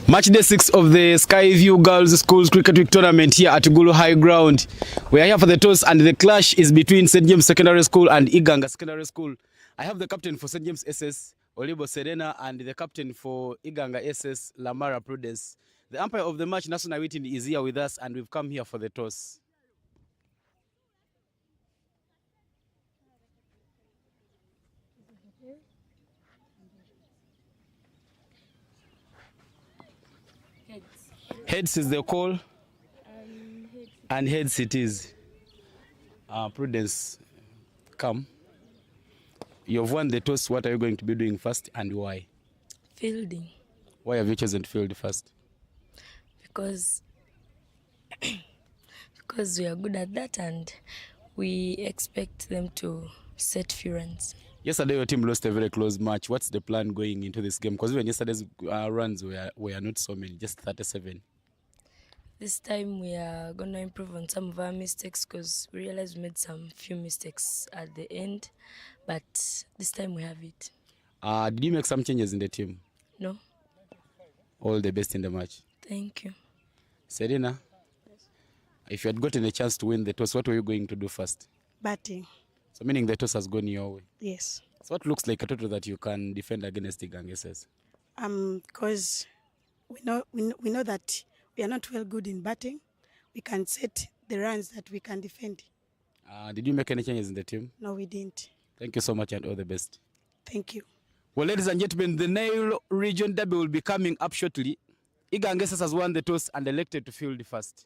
Match day 6 of the Skyview Girls Schools Cricket Week tournament here at Gulu High Ground. We are here for the toss and the clash is between St. James Secondary School and Iganga Secondary School. I have the captain for St. James SS, Olibo Serena, and the captain for Iganga SS, Lamara Prudence. The umpire of the match, National Witten, is here with us and we've come here for the toss. Heads is the call, and heads it is. Prudence, come. You've won the toss. What are you going to be doing first and why? Fielding. Why have you chosen to field first? Because we are good at that and we expect them to set few runs. Yesterday your team lost a very close match. What's the plan going into this game? Because even yesterday's runs were not so many, just 37. This time we are going to improve on some of our mistakes because we realized we made some few mistakes at the end, but this time we have it. Did you make some changes in the team? No. All the best in the match. Thank you. Serena, if you had gotten a chance to win the toss, what were you going to do first? Batting. So meaning the toss has gone your way? Yes. So what looks like a total that you can defend against Iganga SS? Because we know that we are not well good in batting. We can set the runs that we can defend. Did you make any changes in the team? No, we didn't. Thank you so much and all the best. Thank you. Well, ladies and gentlemen, the Nile Region Derby will be coming up shortly. Iganga SS has won the toss and elected to field first.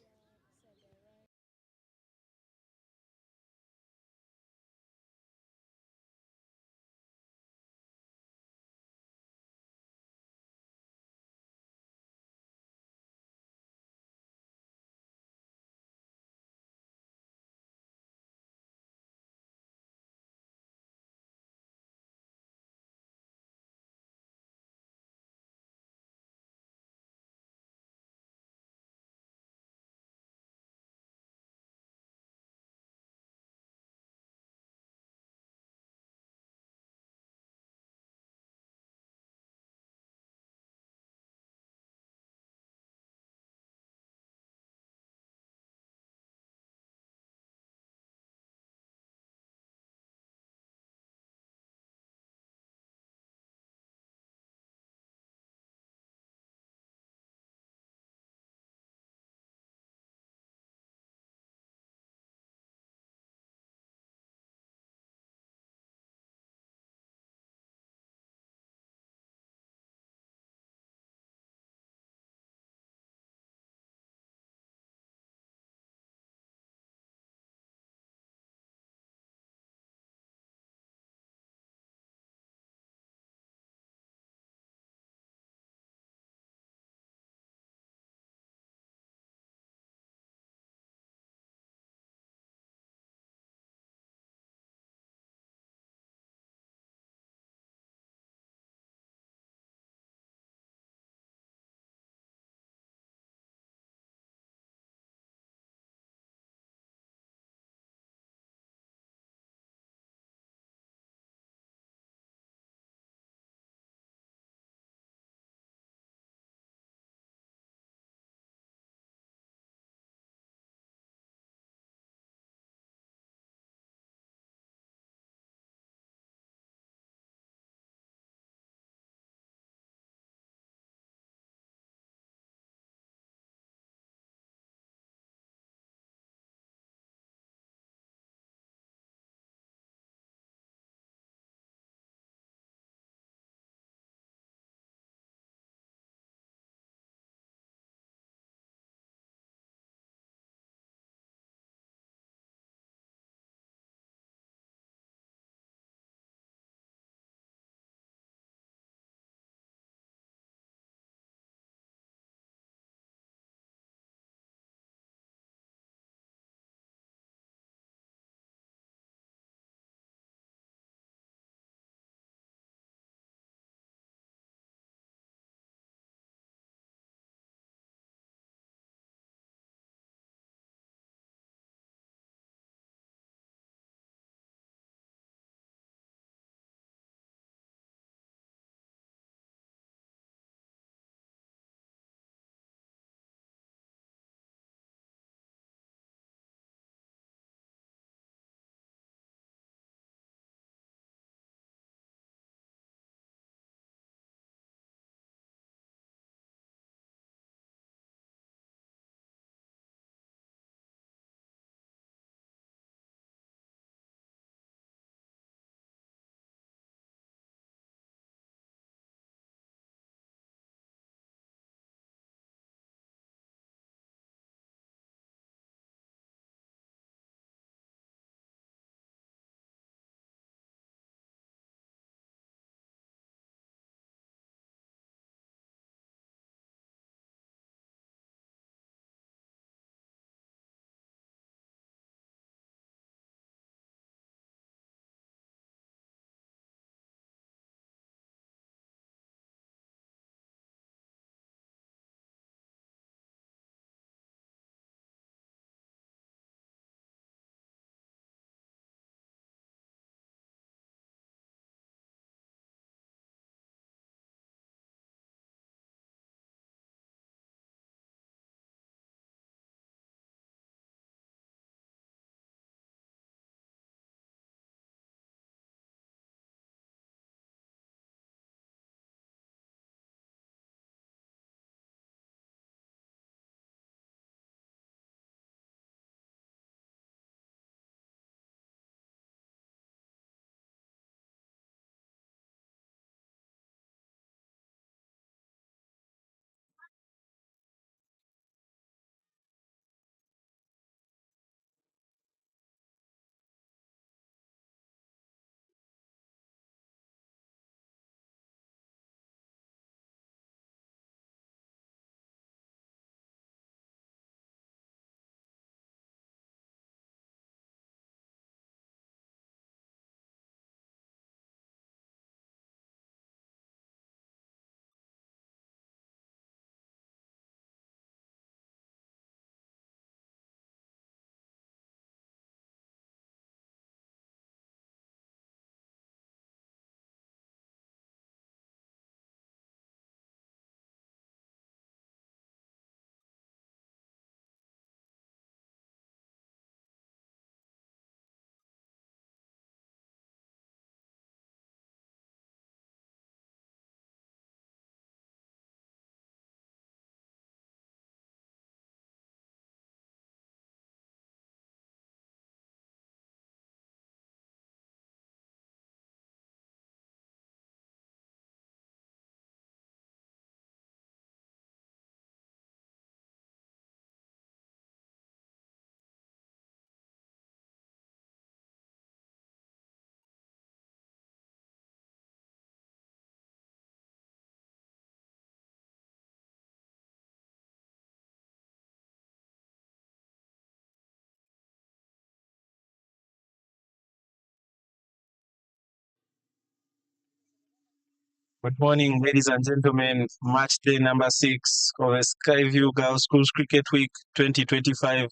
Good morning, ladies and gentlemen. Match day number 6 of the Skyview Girls Schools Cricket Week 2025.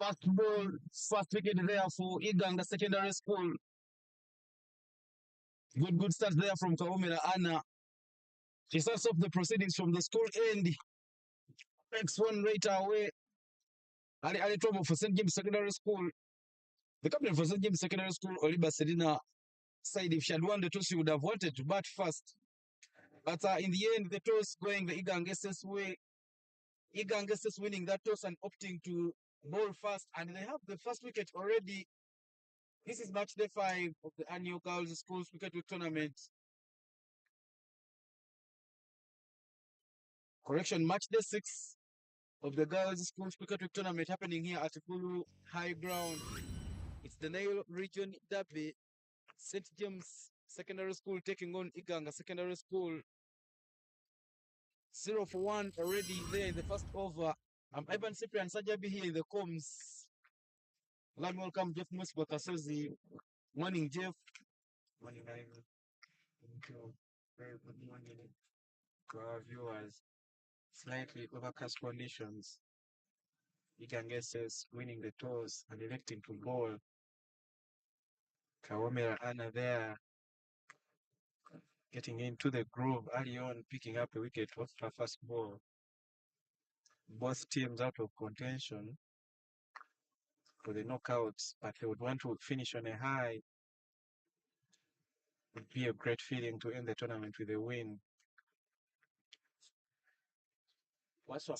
First ball, first wicket there for Iganga Secondary School. Good start there from Kaomera Anna. She starts off the proceedings from the school end. Takes one right away. Ali trouble for St. James Secondary School. The captain for St. James Secondary School, Oliba Serena, said if she had won the toss, she would have wanted to bat first. But in the end, the toss going the Iganga's way. Iganga's winning that toss and opting to bowl first. And they have the first wicket already. This is match day 5 of the annual Girls Schools Cricket Week tournament. Correction, match day 6 of the Girls Schools Cricket Week tournament happening here at Kulu High Ground. It's the Nile Region Derby. St. James Secondary School taking on Iganga Secondary School. 0 for 1 already there in the first over. I'm Ivan Cyprian Sajabi here in the comms. Let me welcome Jeff Musbakasozi. Morning, Jeff. Morning, Ivan. Thank you. Very good morning to our viewers. Slightly overcast conditions. Iganga says winning the toss and electing to bowl. Kawomera Anna there getting into the groove early on, picking up a wicket off her first ball. Both teams out of contention for the knockouts, but they would want to finish on a high. It would be a great feeling to end the tournament with a win. What's up?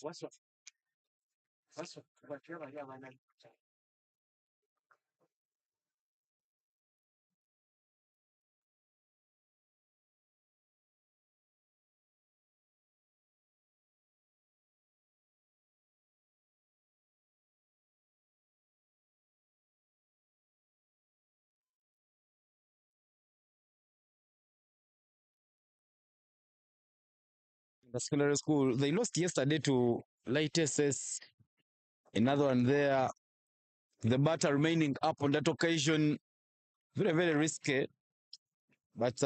The secondary school, they lost yesterday to Light SS. Another one there. The batter remaining up on that occasion. Very, very risky. But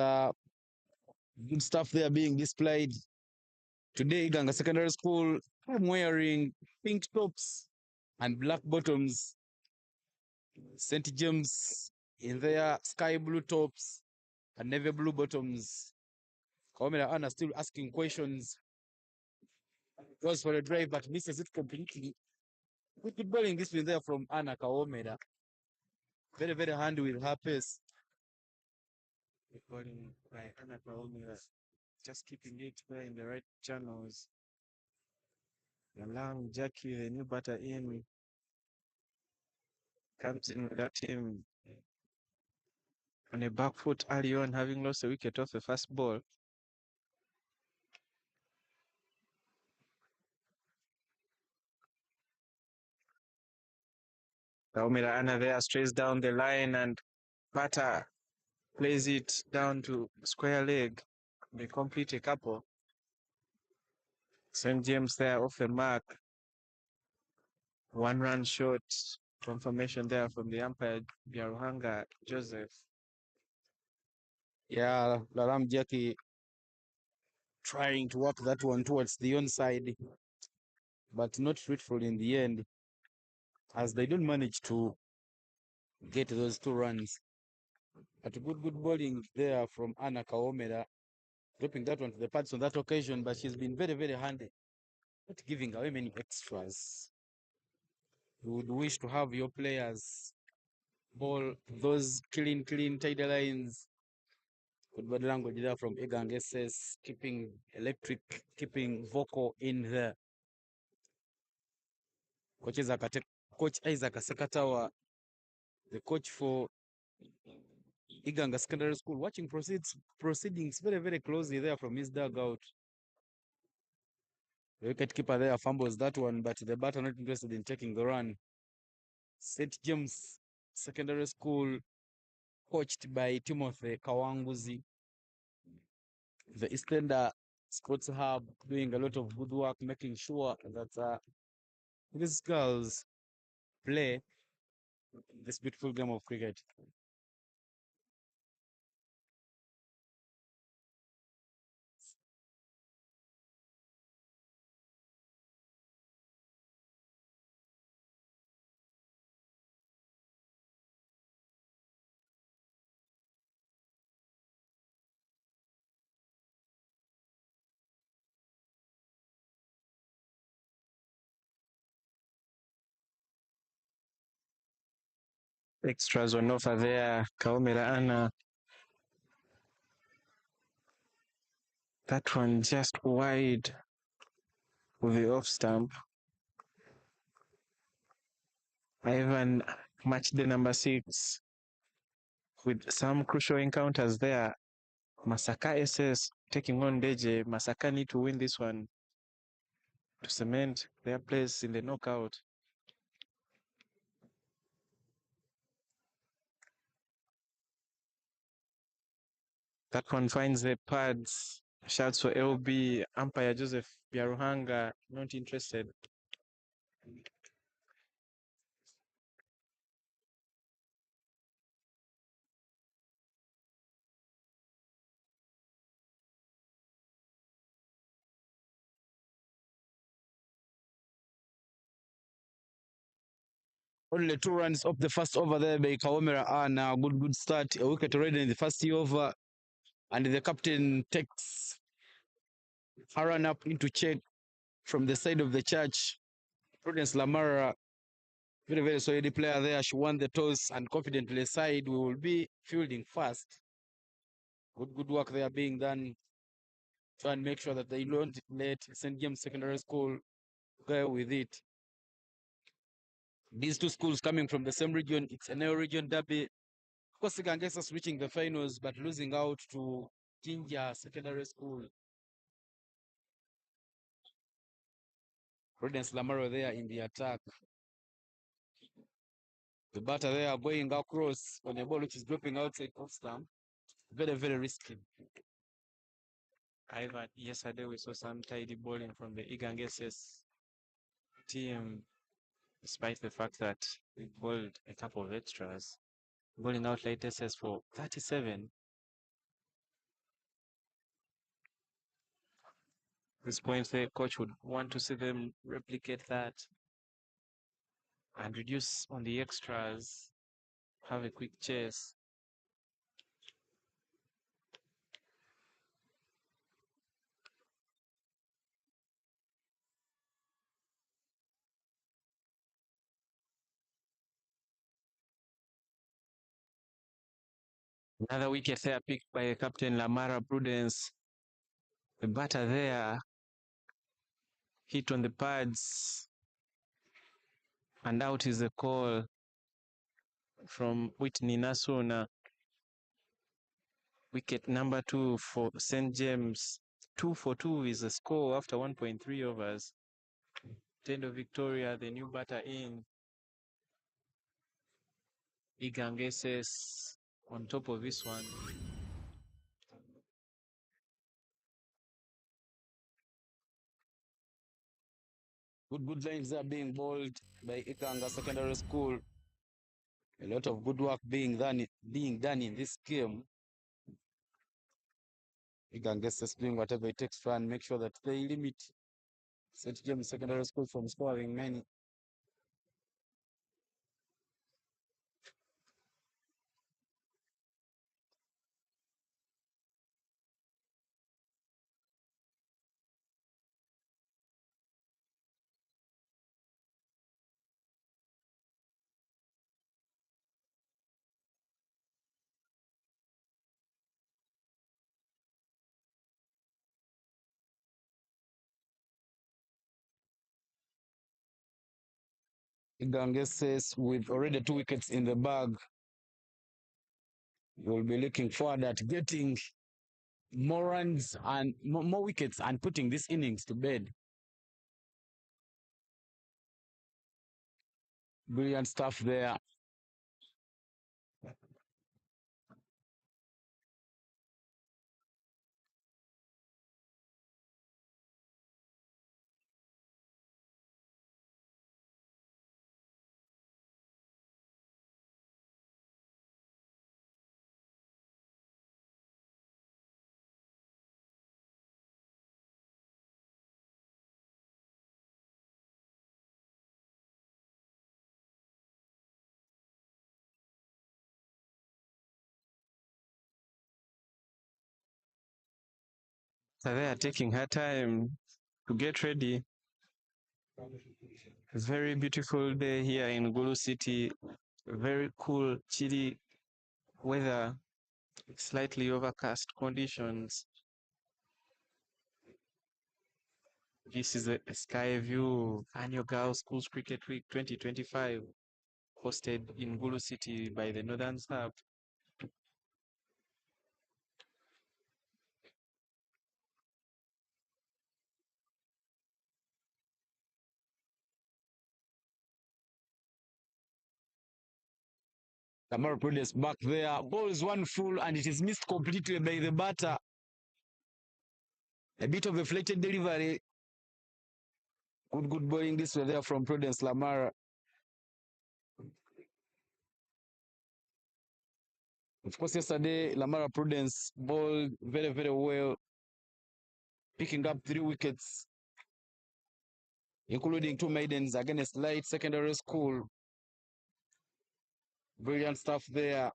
good stuff there being displayed. Today, Iganga Secondary School, I'm wearing pink tops and black bottoms. St. James in their sky blue tops and navy blue bottoms. Kaomera Anna still asking questions. Goes for a drive but misses it completely. Good bowling this one there from Anna Kaomera. Very, very handy with her pace. Good bowling by Anna Kaomera. Just keeping it there in the right channels. Allowing Jackie, the new batter in, comes in with that team on a back foot early on, having lost a wicket off the first ball. Kaomera Anna there strays down the line and batter plays it down to square leg. They complete a couple. St. James there off the mark. 1 run short. Confirmation there from the umpire, Biaruhanga Joseph. Yeah, Laram Jackie trying to work that one towards the onside, but not fruitful in the end, as they don't manage to get those 2 runs. But good bowling there from Anna Kaomera, dropping that one to the pads on that occasion, but she's been very, very handy, not giving away many extras. You would wish to have your players bowl those clean, tidy lines. Good body language there from Iganga SS, keeping electric, keeping vocal in there. Coach Isaac Sekatawa, the coach for Iganga Secondary School. Watching proceedings very, very closely there from his dugout. The wicketkeeper there fumbles that one, but the batter not interested in taking the run. St. James Secondary School, coached by Timothy Kawanguzi. The Eastender Sports Hub doing a lot of good work, making sure that these girls play this beautiful game of cricket. Extras on offer there. Kaumera Anna. That one just wide with the off stump. Ivan matched the number 6 with some crucial encounters there. Masaka SS taking on Deje. Masaka need to win this one to cement their place in the knockout. That one finds the pads. Shouts for LB. Umpire Joseph Biaruhanga not interested. Only 2 runs off the first over there by Kawamera Anna. Good start. A wicket already in the first over. And the captain takes her run up into check from the side of the church. Prudence Lamara, very, very solid player there. She won the toss and confidently side we will be fielding fast. Good work there being done. Try and make sure that they don't let St. James Secondary School go with it. These two schools coming from the same region, it's a neo region derby. Of course, Iganga is reaching the finals, but losing out to Jinja Secondary School. Prudence Lamaro there in the attack. The batter there going across on a ball which is dropping outside off stump. Very, very risky. Ivan, yesterday we saw some tidy bowling from the Iganga SS team, despite the fact that we bowled a couple of extras. Bowling out late SS for 37. This point, the coach would want to see them replicate that and reduce on the extras, have a quick chase. Another wicket there picked by the captain Lamara Prudence. The batter there hit on the pads, and out is the call from Whitney Nasona. Wicket number 2 for St. James. 2 for 2 is the score after 1.3 overs. Tendo Victoria, the new batter in. Igangeses on top of this one. Good lines are being bowled by Iganga Secondary School. A lot of good work being done in this game. Iganga is doing whatever it takes to try and make sure that they limit St. James Secondary School from scoring many. Iganga with already 2 wickets in the bag. we'll be looking forward at getting more runs and more wickets and putting this innings to bed. Brilliant stuff there. So they are taking her time to get ready. Very beautiful day here in Gulu City. Very cool, chilly weather, slightly overcast conditions. This is a sky view annual Girls Schools Cricket Week 2025, hosted in Gulu City by the Northern Hub. Tamara Prudence back there. Ball is one full and it is missed completely by the batter. A bit of a flatted delivery. Good bowling this way there from Prudence Lamara. Of course, yesterday, Lamara Prudence bowled very well, picking up 3 wickets, including 2 maidens against Light Secondary School. Brilliant stuff there.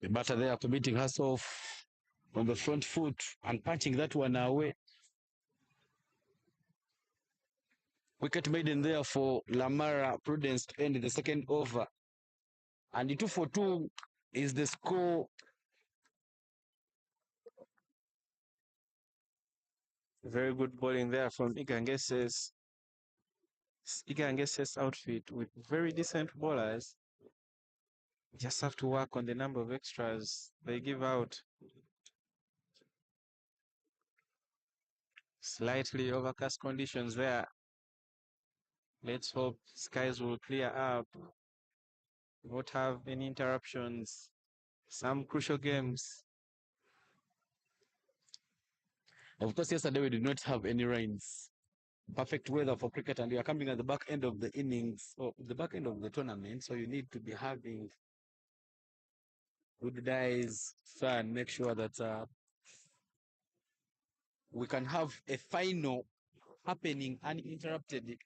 The batter there committing herself on the front foot and punching that one away. Wicket maiden there for Lamara Prudence to end the second over. And the 2 for 2 is the score. Very good bowling there from Iganga's outfit with very decent bowlers. Just have to work on the number of extras they give out. Slightly overcast conditions there. Let's hope skies will clear up. Won't have any interruptions. Some crucial games. Of course, yesterday we did not have any rains. Perfect weather for cricket, and we are coming at the back end of the innings, or the back end of the tournament, so you need to be having good days, sun, make sure that we can have a final happening uninterrupted.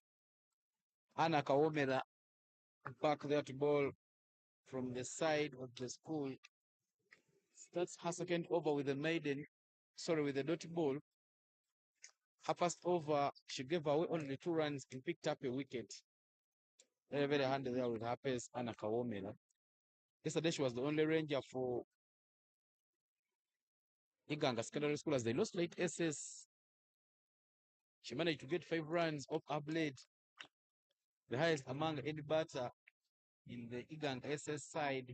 Anna Kawomera back there to bowl from the side of the school. Starts her second over with with the dot ball. Her first over, she gave away only 2 runs and picked up a wicket. Very handy there with her pace, Anna Kawomera. Yesterday she was the only ranger for Iganga Secondary School as they lost late SS. She managed to get 5 runs off her blade, the highest among any batter in the Iganga SS side.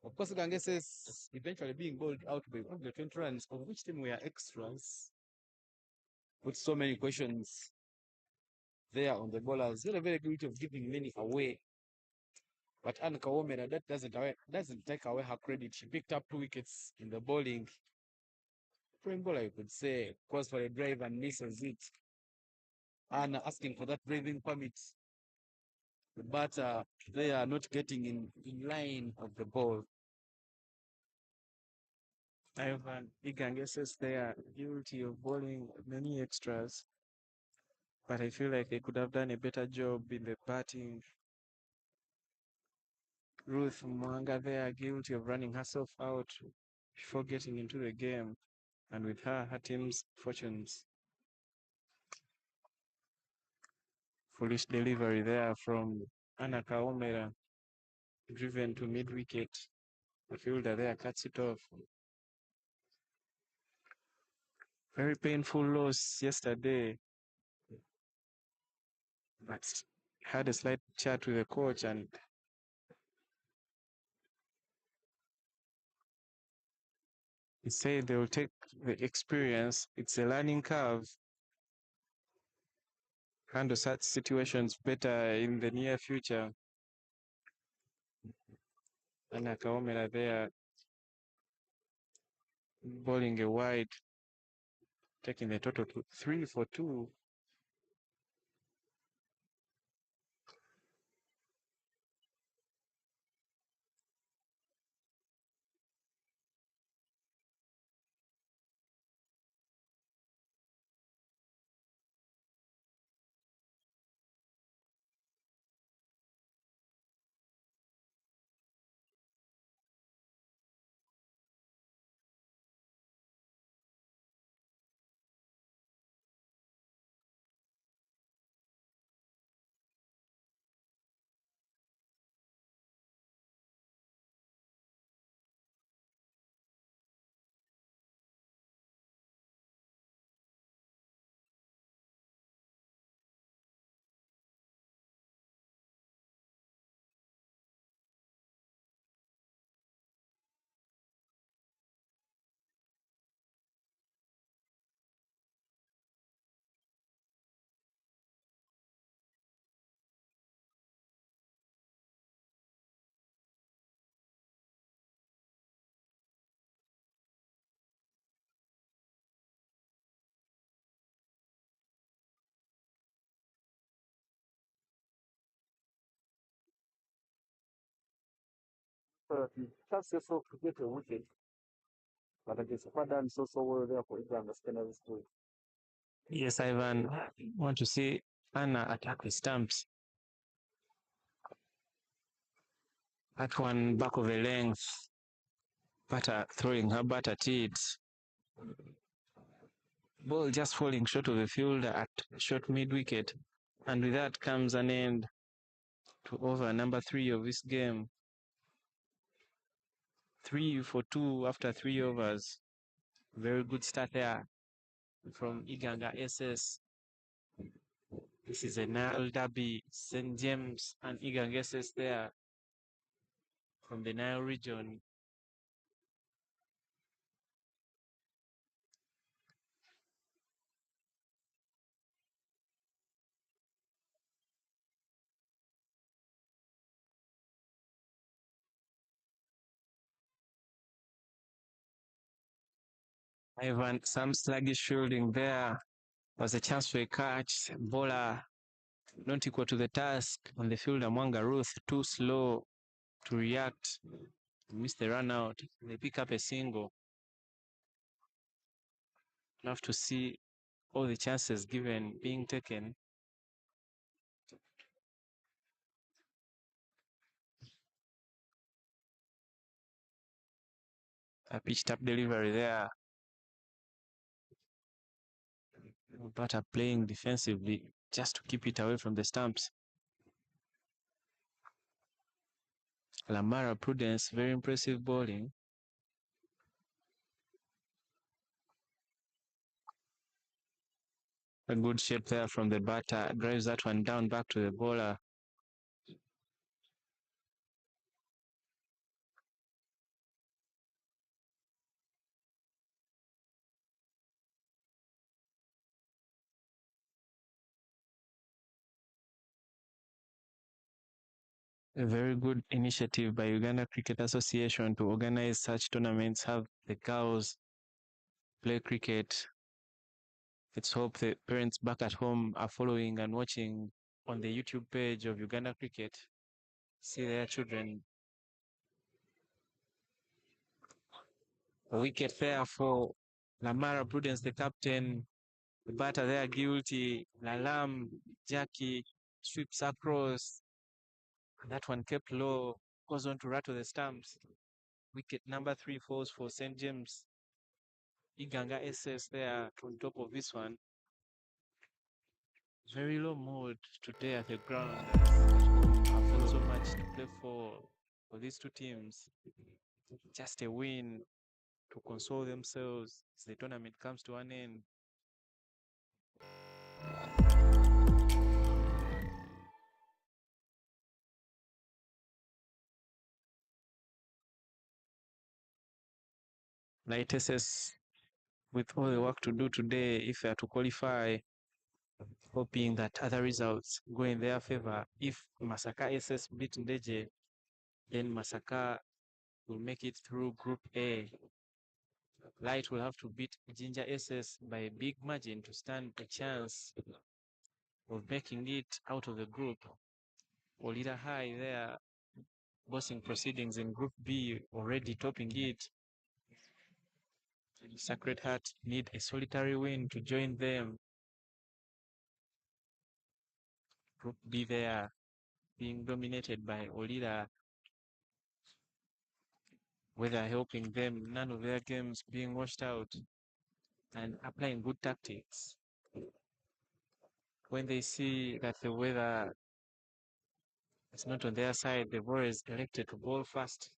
Of course, Iganga SS eventually being bowled out by only 20 runs, of which team were extras. With so many questions there on the bowlers. They're very guilty of giving many away. But Anne Kawomera, that doesn't take away her credit. She picked up 2 wickets in the bowling. Prime bowler, you could say, calls for a drive and misses it. And asking for that driving permit. But they are not getting in line of the ball. Ivan Iganga says they are guilty of bowling many extras, but I feel like they could have done a better job in the batting. Ruth Mwanga there guilty of running herself out before getting into the game, and with her team's fortunes. Foolish delivery there from Anna Kaomera, driven to mid-wicket. The fielder there cuts it off. Very painful loss yesterday, but had a slight chat with the coach and he said they will take the experience. It's a learning curve. Handle such situations better in the near future. And Akaomela there bowling a wide, taking the total to 3 for 2. Can't say so to get a wicket, but I guess Padam is also well there for Iganga Secondary School. Yes, Ivan, want to see Anna attack the stumps. That one back of the length, batter throwing her bat at it. Ball just falling short of the fielder at short mid wicket. And with that comes an end to over number 3 of this game. 3 for 2 after 3 overs. Very good start there from Iganga SS. This is a Nile Derby, St. James and Iganga SS there from the Nile region. Ivan, some sluggish fielding there. Was a chance for a catch. Bowler not equal to the task. On the fielder, Mwanga Ruth, too slow to react. Missed the run out. They pick up a single. Love to see all the chances given being taken. A pitched up delivery there. Batter playing defensively just to keep it away from the stumps. Lamara Prudence, very impressive bowling. A good shape there from the batter. Drives that one down back to the bowler. A very good initiative by Uganda Cricket Association to organize such tournaments, have the girls play cricket. Let's hope the parents back at home are following and watching on the YouTube page of Uganda Cricket. See their children. A wicket there for Lamara Prudence, the captain. The batter there guilty. Lalam, Jackie sweeps across. That one kept low, goes on to rattle the stumps. Wicket number 3 falls for St. James. Iganga SS there on top of this one. Very low mood today at the ground. I've got so much to play for these two teams. Just a win to console themselves as the tournament comes to an end. Light SS, with all the work to do today, if they are to qualify, hoping that other results go in their favor. If Masaka SS beat Ndeje, then Masaka will make it through Group A. Light will have to beat Ginger SS by a big margin to stand a chance of making it out of the group. Olida High there, bossing proceedings in Group B, already topping it. Sacred Heart need a solitary win to join them. Group B there, being dominated by Olida, whether helping them, none of their games being washed out, and applying good tactics. When they see that the weather is not on their side, they've always elected to bowl fast,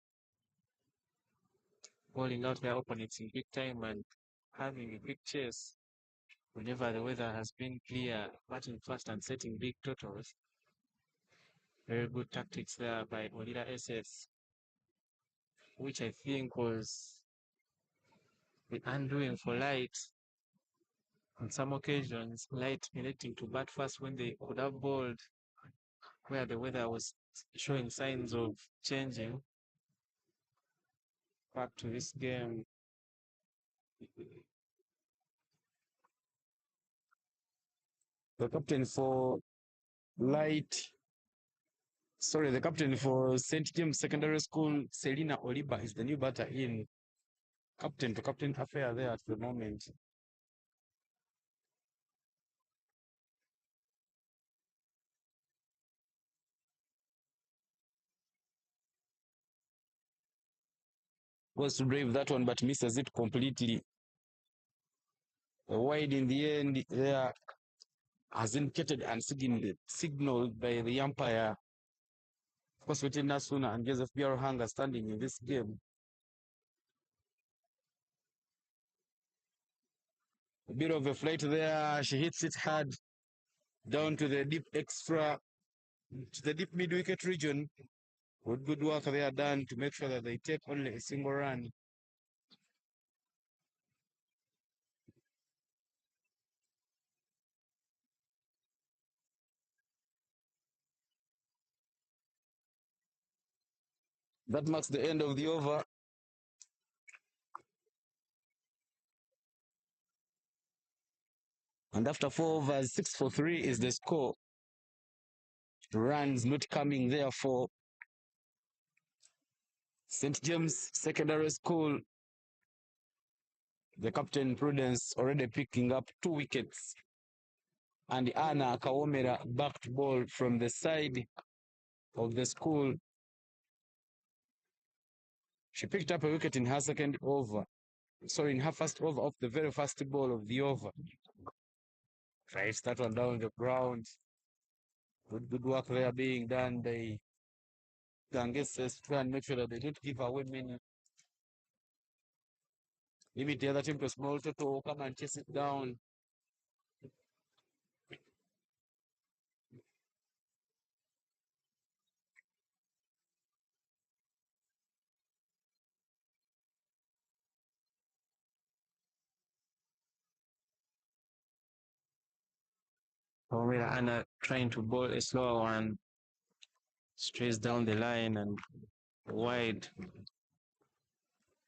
bowling out their opponents in big time and having a big chase. Whenever the weather has been clear, batting fast and setting big totals. Very good tactics there by Olida SS, which I think was the undoing for Light. On some occasions, Light electing to bat fast when they could have bowled, where the weather was showing signs of changing. Back to this game. The captain for the captain for St. James Secondary School, Selina Oliba, is the new batter in captain to captain affair there at the moment. Was to brave that one, but misses it completely. Wide in the end there, as indicated and signaled by the umpire. Of course, between Nasuna and Joseph Biarohanga standing in this game. A bit of a flight there. She hits it hard down to the deep mid wicket region. With good work they are done to make sure that they take only a single run. That marks the end of the over. And after 4 overs, 6 for 3 is the score. Runs not coming there for St. James Secondary School. The captain Prudence already picking up 2 wickets. And Anna Kawomera backed ball from the side of the school. She picked up a wicket in her second over. Sorry, in her first over of the very first ball of the over. Right, that one down the ground. Good work there being done by Ganges try and make sure that they don't give away many. Limit the other team to a small total, come and chase it down. Omira Anna trying to bowl a slower one, strays down the line and wide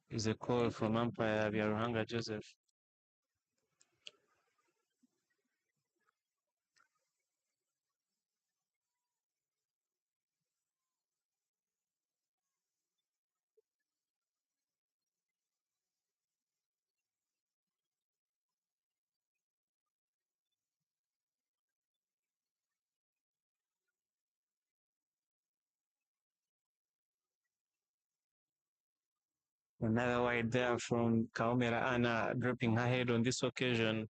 is a call from umpire Biaruhanga Joseph. Another wide there from Kaomera Anna, dropping her head on this occasion,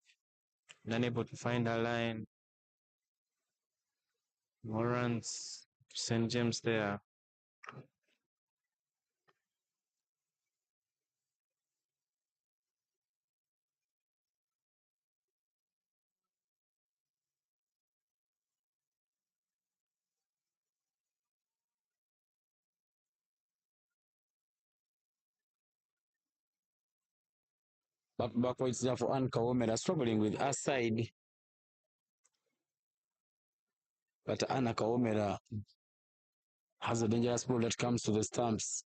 unable to find her line. More runs to St. James there. Backwards there for Anka Womera, struggling with her side. But Anna Kawomera has a dangerous ball that comes to the stumps.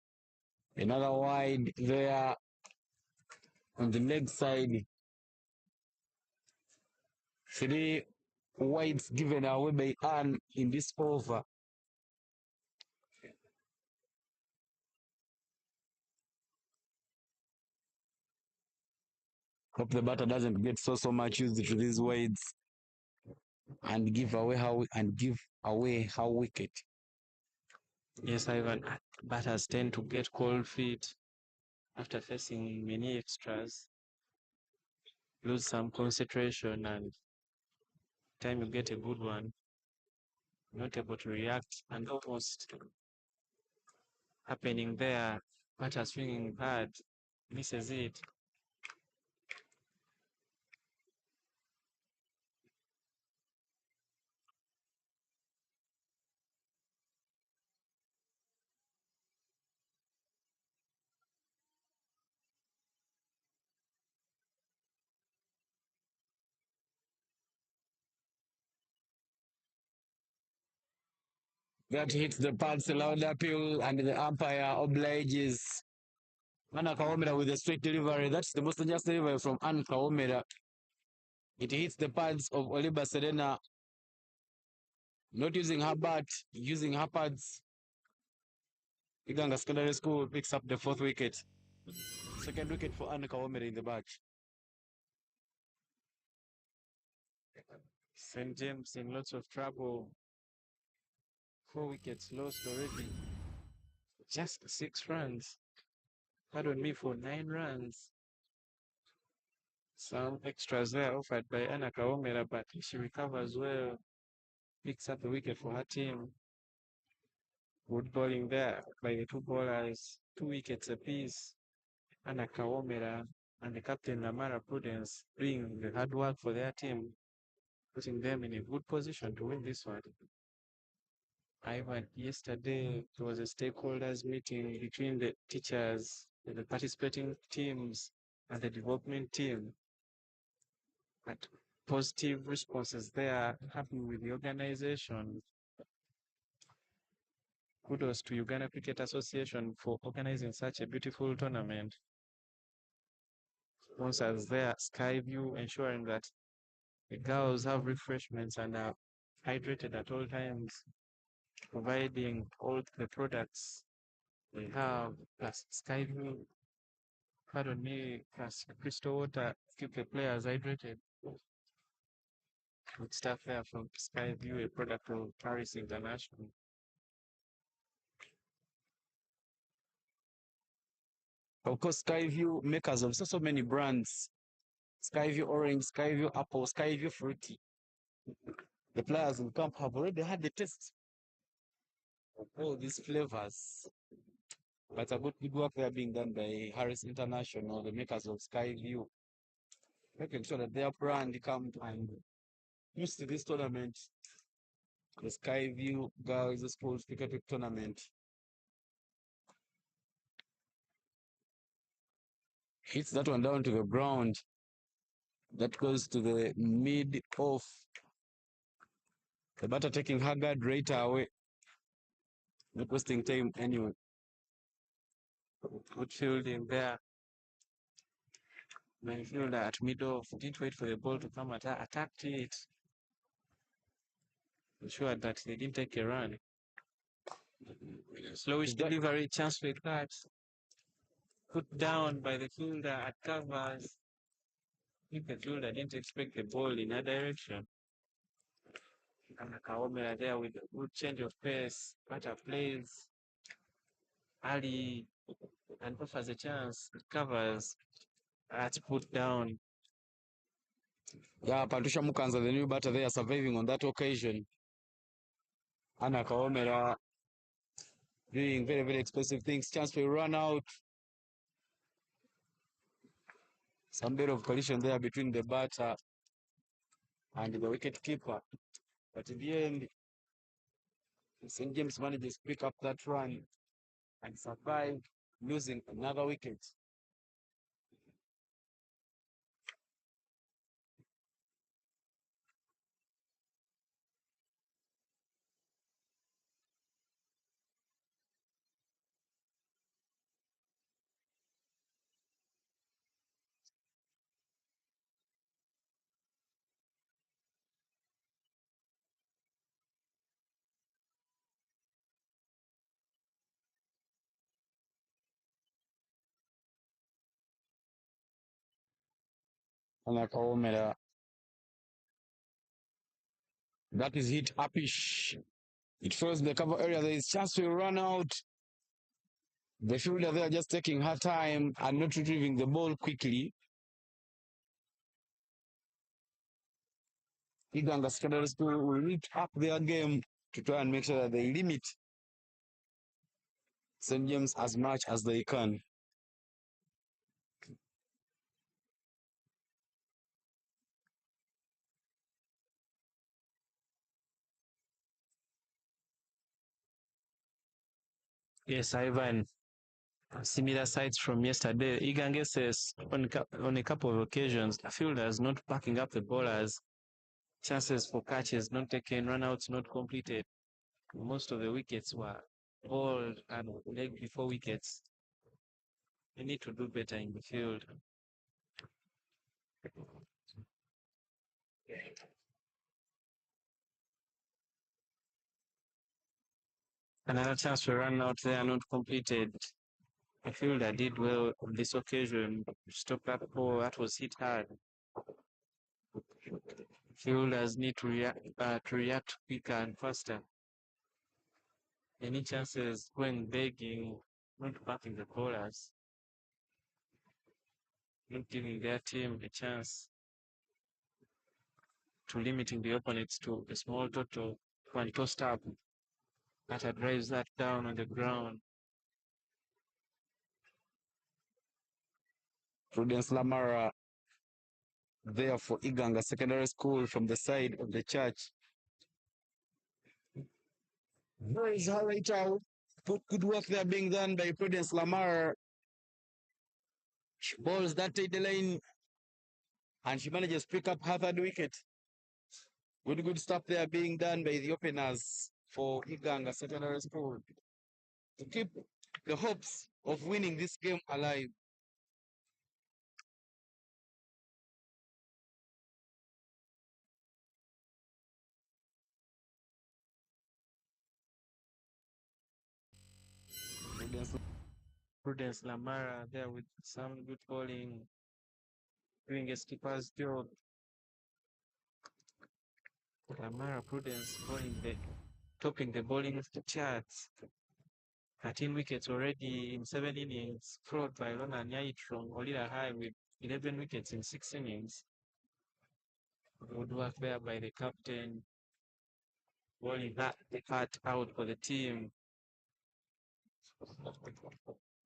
Another wide there on the leg side. 3 wides given away by Anne in this over. Hope the batter doesn't get so much used to these wides and give away how wicked. Yes, Ivan, batters tend to get cold feet after facing many extras, lose some concentration, and time you get a good one, not able to react, and almost happening there, batter swinging hard, misses it. That hits the pads, a loud appeal, and the umpire obliges. Anna Kawomera with a straight delivery. That's the most dangerous delivery from Anna Kawomera. It hits the pads of Oliba Serena. Not using her bat, using her pads. Iganga Secondary School picks up the 4th wicket. 2nd wicket for Anna Kawomera in the batch. St. James in lots of trouble. 4 wickets lost already. Just 6 runs. Pardon me, for 9 runs. Some extras there offered by Anna Kawomera, but she recovers well. Picks up the wicket for her team. Good bowling there by the 2 bowlers. 2 wickets apiece. Anna Kawomera and the captain Lamara Prudence doing the hard work for their team, putting them in a good position to win this one. Ivan, yesterday there was a stakeholders meeting between the teachers, the participating teams, and the development team. But positive responses there happening with the organization. Kudos to Uganda Cricket Association for organizing such a beautiful tournament. Sponsors there, Skyview, ensuring that the girls have refreshments and are hydrated at all times, providing all the products they have, plus Skyview, pardon me, plus crystal water, keep the players hydrated. Good stuff there from Skyview, a product of Paris International. Of course, Skyview makers of so many brands. Skyview Orange, Skyview Apple, Skyview Fruity. The players in camp have already had the taste of all these flavors. But a good work there being done by Harris International, the makers of Skyview, making sure that their brand come and use to this tournament, the Skyview Girls Sports Cricket Tournament. Hits that one down to the ground. That goes to the mid off. The batter taking Haggard right away. Not wasting time anyway. Good fielding there. Midfielder at mid-off didn't wait for the ball to come, attacked it. Ensured that they didn't take a run. Slowish delivery, chance for a cut. Put down by the fielder at covers. I think the fielder didn't expect the ball in that direction. And Kawomera there with a good change of pace. Batter plays early and offers a chance. It covers. That's put down. Yeah, Pantusha Mukanza, the new batter, they are surviving on that occasion. Anna Kawomera doing very expensive things. Chance for a run out. Some bit of collision there between the batter and the wicket keeper. But in the end, St. James manages to pick up that run and survive, losing another wicket. Anakaomera. That is hit upish. It fills the cover area. There is chance to run out. The fielder there just taking her time and not retrieving the ball quickly. Iganga Secondary School will reach up their game to try and make sure that they limit St. James as much as they can. Yes, Ivan. Similar sights from yesterday. Iganga says on a couple of occasions, the fielders not backing up the bowlers, chances for catches not taken, runouts not completed. Most of the wickets were bowled and legged before wickets. They need to do better in the field. Another chance to run out there, not completed. The fielder did well on this occasion. Stop that ball, that was hit hard. Fielders need to react quicker and faster. Any chances when begging, not backing the bowlers, not giving their team a chance to limiting the opponents to a small total when tossed up. That drives that down on the ground. Prudence Lamara there for Iganga Secondary School from the side of the church. There is highlight out. Good work there being done by Prudence Lamara. She balls that the lane and she manages to pick up her third wicket. Good stuff there being done by the openers for Iganga Secondary School to keep the hopes of winning this game alive. Prudence Lamara there with some good bowling, doing a skipper's job. Lamara Prudence bowling topping the bowling charts. 13 wickets already in 7 innings, followed by Lona Nyait from Olira High with 11 wickets in 6 innings. Good work there by the captain, bowling that the part out for the team.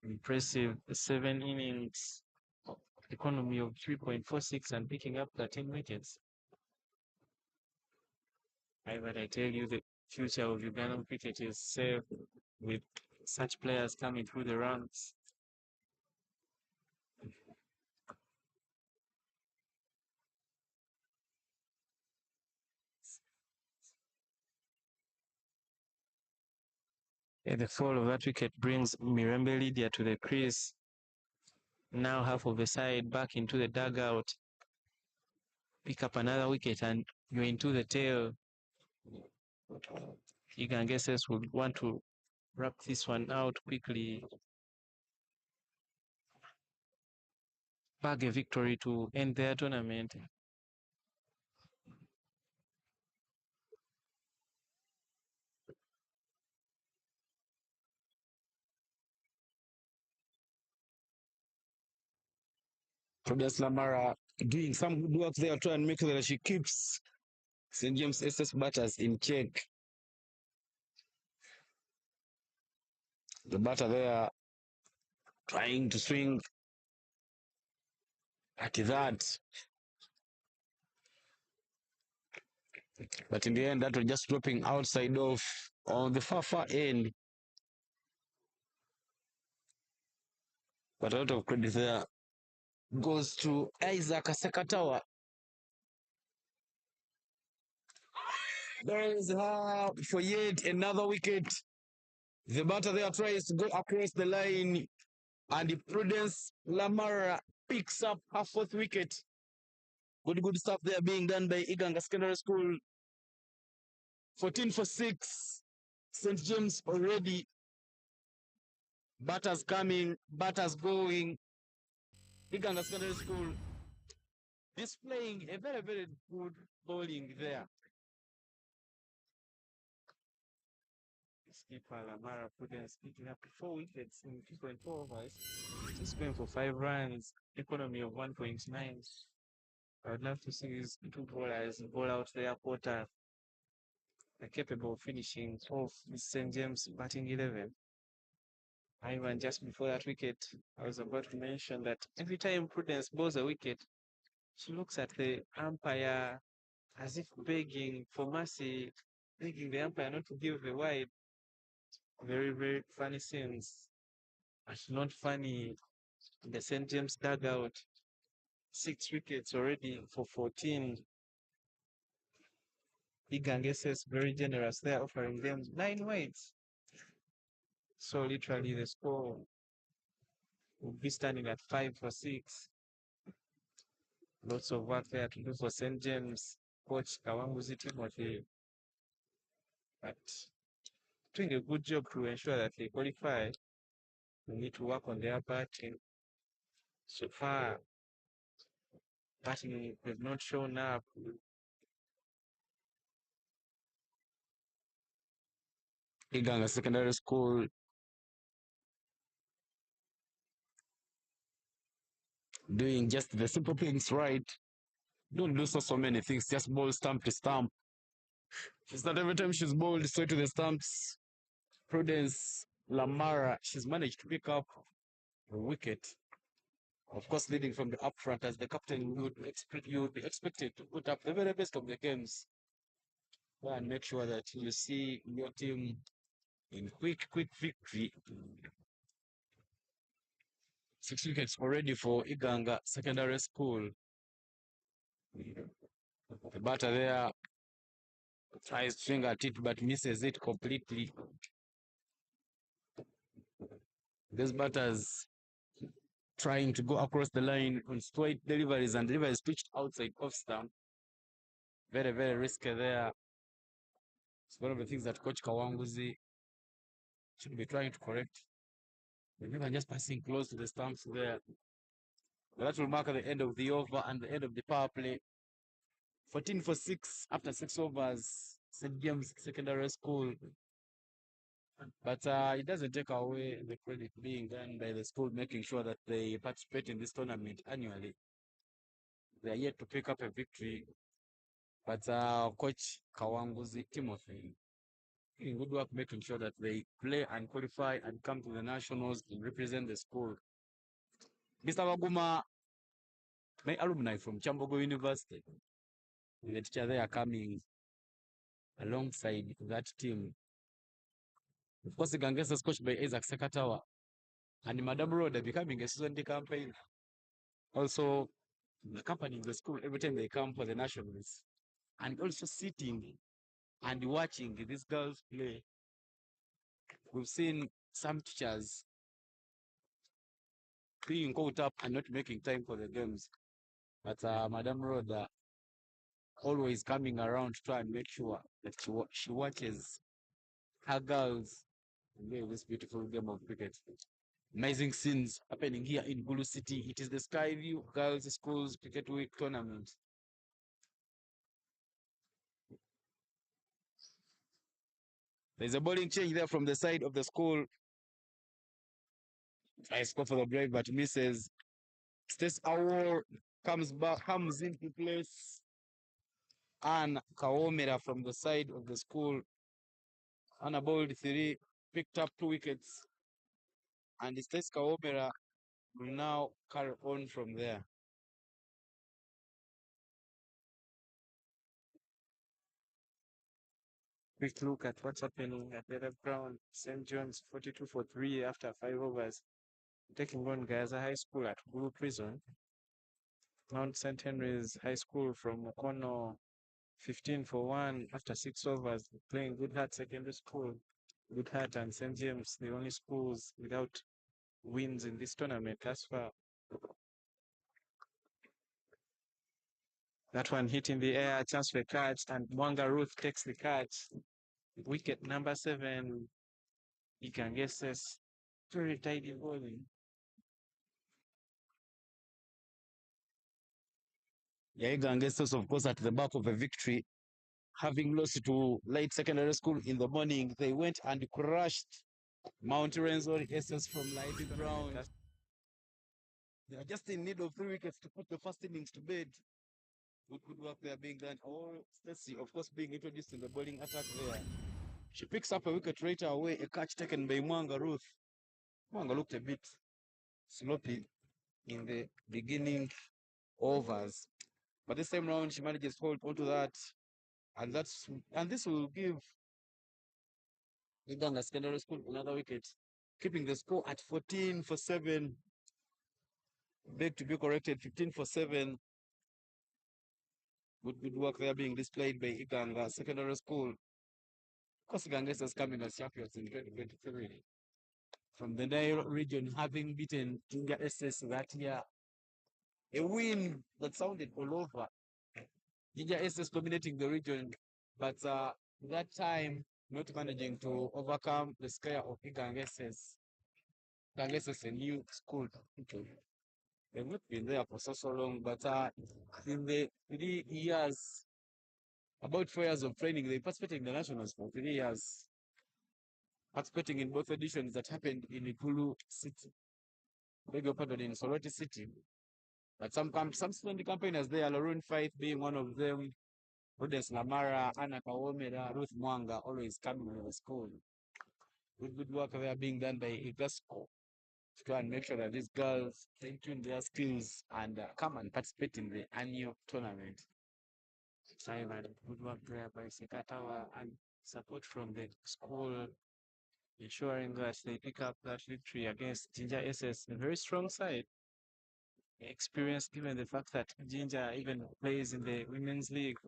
Impressive 7 innings, economy of 3.46 and picking up 13 wickets. But I tell you, the future of Ugandan cricket is safe with such players coming through the ranks. The fall of that wicket brings Mirembe Lydia to the crease. Now half of the side back into the dugout. Pick up another wicket and you're into the tail. Igangeses would want to wrap this one out quickly. Bag a victory to end their tournament. Prudence Lamara doing some good work there, trying to make sure that she keeps St. James SS batters in check. The batter there trying to swing at that. But in the end, that was just dropping outside of on the far end. But a lot of credit there goes to Isaac Asekatawa. There is for yet another wicket. The batter there tries to go across the line, and the Prudence Lamara picks up her fourth wicket. Good stuff there being done by Iganga Secondary School. 14 for 6. St. James already. Batters coming, batters going. Iganga Secondary School displaying a very, very good bowling there. Skipper Lamara Prudence picking up 4 wickets in 2.4 overs. Just going for 5 runs, economy of 1.9. I would love to see these two bowlers bowl out their quarter are capable of finishing off St. James batting 11. Even just before that wicket, I was about to mention that every time Prudence bowls a wicket, she looks at the umpire as if begging for mercy, begging the umpire not to give the wide. Very, very funny scenes. But not funny in the St. James dugout. 6 wickets already for 14. Iganga is very generous. They're offering them 9 wides. So literally the score will be standing at 5 for 6. Lots of work there to do for St. James. Coach Kawanguzi Timothy. But doing a good job to ensure that they qualify. We need to work on their batting. So far, batting has not shown up. Iganga Secondary School doing just the simple things right. Don't do so many things, just bowl stump to stump. It's not every time she's bowled straight to the stumps. Prudence Lamara, she's managed to pick up a wicket. Of course, leading from the upfront as the captain, you would be expected to put up the very best of the games. And make sure that you see your team in quick victory. 6 wickets already for Iganga Secondary School. The batter there tries to finger at it but misses it completely. These batters trying to go across the line on straight deliveries and deliveries pitched outside off stump. Very, very risky there. It's one of the things that Coach Kawanguzi should be trying to correct. Even just passing close to the stumps there. That will mark the end of the over and the end of the power play. 14 for 6 after 6 overs. St. James Secondary School. But it doesn't take away the credit being done by the school, making sure that they participate in this tournament annually. They are yet to pick up a victory. But Coach Kawanguzi Timothy doing good work, making sure that they play and qualify and come to the nationals and represent the school. Mr. Waguma, my alumni from Chambogo University, the teacher they are coming alongside that team. Of course, the Ganges is coached by Isaac Sekatawa and Madam Road are becoming a seasoned campaign. Also, accompanying the school every time they come for the nationals, and also sitting and watching these girls play. We've seen some teachers being caught up and not making time for the games. But Madam Rhoda always coming around to try and make sure that she watches her girls play this beautiful game of cricket. Amazing scenes happening here in Gulu City. It is the Skyview Girls Schools Cricket Week tournament. There's a bowling change there from the side of the school. I score for the drive, but misses. Stace Award comes into place. And Kaomera from the side of the school. Anna bowled 3, picked up 2 wickets. And Stace Kaomera will now carry on from there. Quick look at what's happening at the left ground. St. John's 42 for 3 after 5 overs. Taking on Gaza High School at Gulu Prison. Mount St. Henry's High School from Mukono 15 for 1 after 6 overs. Playing Good Heart Secondary School. Good Heart and St. James, the only schools without wins in this tournament thus far. That one hit in the air, chance for a catch, and Mwanga Ruth takes the catch. Wicket number 7. He can guess this. Very tidy bowling. Yeah, Iganga SS, of course, at the back of a victory, having lost to Light Secondary School in the morning, they went and crushed Mount Renzori SS from Light Ground. They are just in need of 3 wickets to put the first innings to bed. Good work there being done. Oh, Stacy, of course, being introduced in the bowling attack there. She picks up a wicket right away, a catch taken by Mwanga Ruth. Mwanga looked a bit sloppy in the beginning overs, but this time round she manages to hold onto that, and this will give Uganda Secondary School another wicket, keeping the score at 14 for 7. Beg to be corrected, 15 for 7. Good work there being displayed by Iganga Secondary School. Of course, Iganga is coming as champions in 2023 from the Nile region, having beaten Jinja SS that year. A win that sounded all over. Jinja SS dominating the region, but that time not managing to overcome the scare of Iganga SS. Iganga SS, a new school. They've not been there for so long, but in the 3 years, about 4 years of training, they participated in the nationals for 3 years, participating in both editions that happened in Ikulu City, beg your pardon, in Soroti City. But some student campaigners there, Lauren Faith being one of them, Rhodes Lamara, Anna Kawomera, Ruth Mwanga, always coming to the school. Good work there being done by Igasco to try and make sure that these girls tune their skills and come and participate in the annual tournament. Simon, good work there by Sekatawa and support from the school, ensuring that they pick up that victory against Ginger SS, a very strong side. Experience, given the fact that Ginger even plays in the women's league,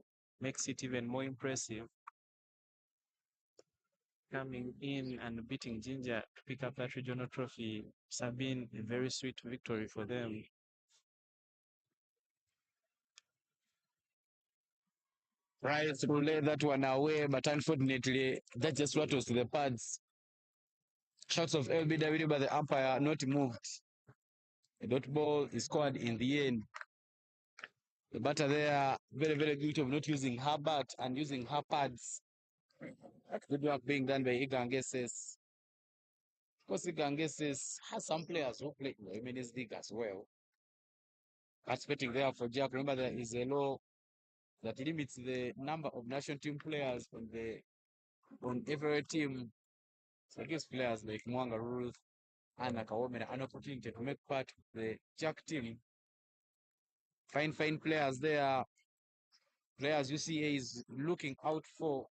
makes it even more impressive. Coming in and beating Ginger to pick up that regional trophy, Sabine, a very sweet victory for them. Right to play that one away, but unfortunately, that's just what was to the pads. Shots of LBW by the umpire not moved. A dot ball is scored in the end. The batter there, very, very guilty of not using her bat and using her pads. That's good work being done by Iganga SS. Of course, Iganga SS has some players who play in the women's league as well. Participating there for Jack. Remember, there is a law that limits the number of national team players on every team. So it gives players like Mwanga Ruth, Anna Kawomena an opportunity to make part of the Jack team. Fine players there. Players UCA is looking out for.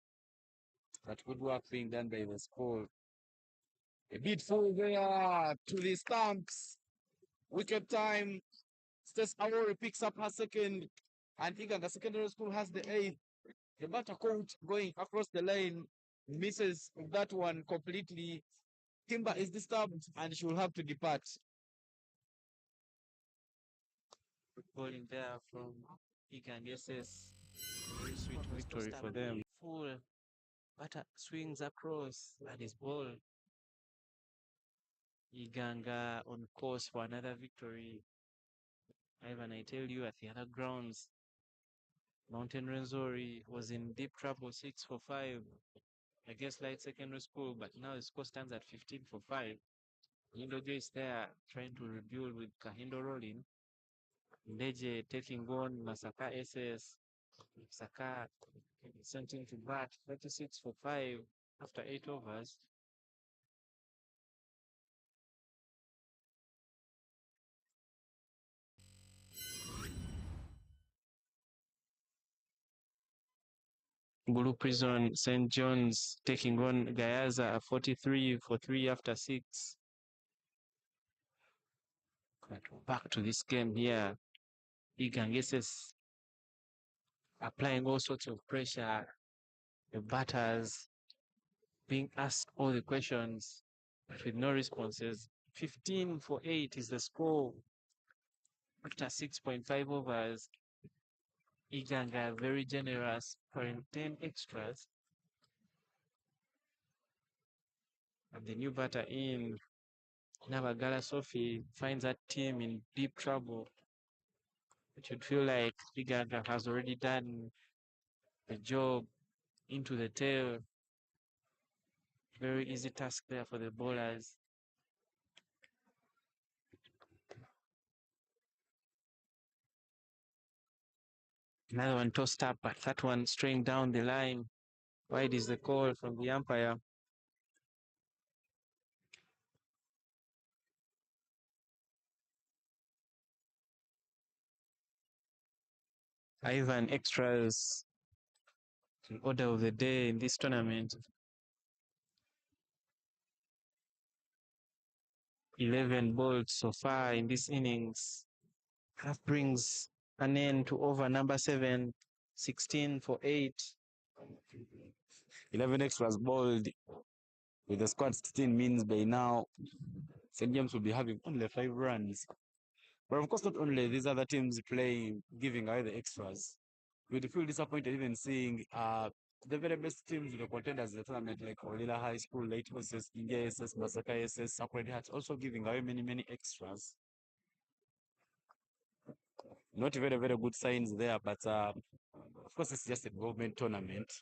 That good work being done by the school. A bit full there to the stumps. Wicket time. Stace Awori picks up her second. And Iganga Secondary School has the 8th. The batter coach going across the line misses that one completely. Timber is disturbed and she will have to depart. Bowling there from Iganga SS. Very sweet victory for them. Full batter swings across and is bowled. Iganga on course for another victory. Ivan, I tell you, at the other grounds, Mountain Renzori was in deep trouble, 6 for 5 against Light Secondary School, but now the score stands at 15 for 5. Indojo is there trying to rebuild with Kahindo rolling. Ndeje taking on Masaka SS. Saka sent to bat 36 for 5 after 8 overs. Gulu Prison, St. John's taking on Gayaza 43 for 3 after 6. Back to this game here. Iganga SS applying all sorts of pressure. The batters being asked all the questions with no responses. 15 for 8 is the score after 6.5 overs. Iganga very generous, pouring 10 extras. And the new batter in, Navagala Sophie, finds that team in deep trouble. It should feel like Iganga has already done the job into the tail. Very easy task there for the bowlers. Another one tossed up, but that one straying down the line. Wide is the call from the umpire. Ivan extras, the order of the day in this tournament. 11 bowled so far in this innings. That brings an end to over number 7, 16 for 8. 11 extras bowled with the squad 16 means by now St. James will be having only 5 runs. But of course, not only these other teams playing, giving away the extras. We'd feel disappointed even seeing the very best teams in the contenders in the tournament, like Olila High School, Late SS, India SS, Masaka SS, Sacred Hearts, also giving away many extras. Not very good signs there, but of course, it's just a government tournament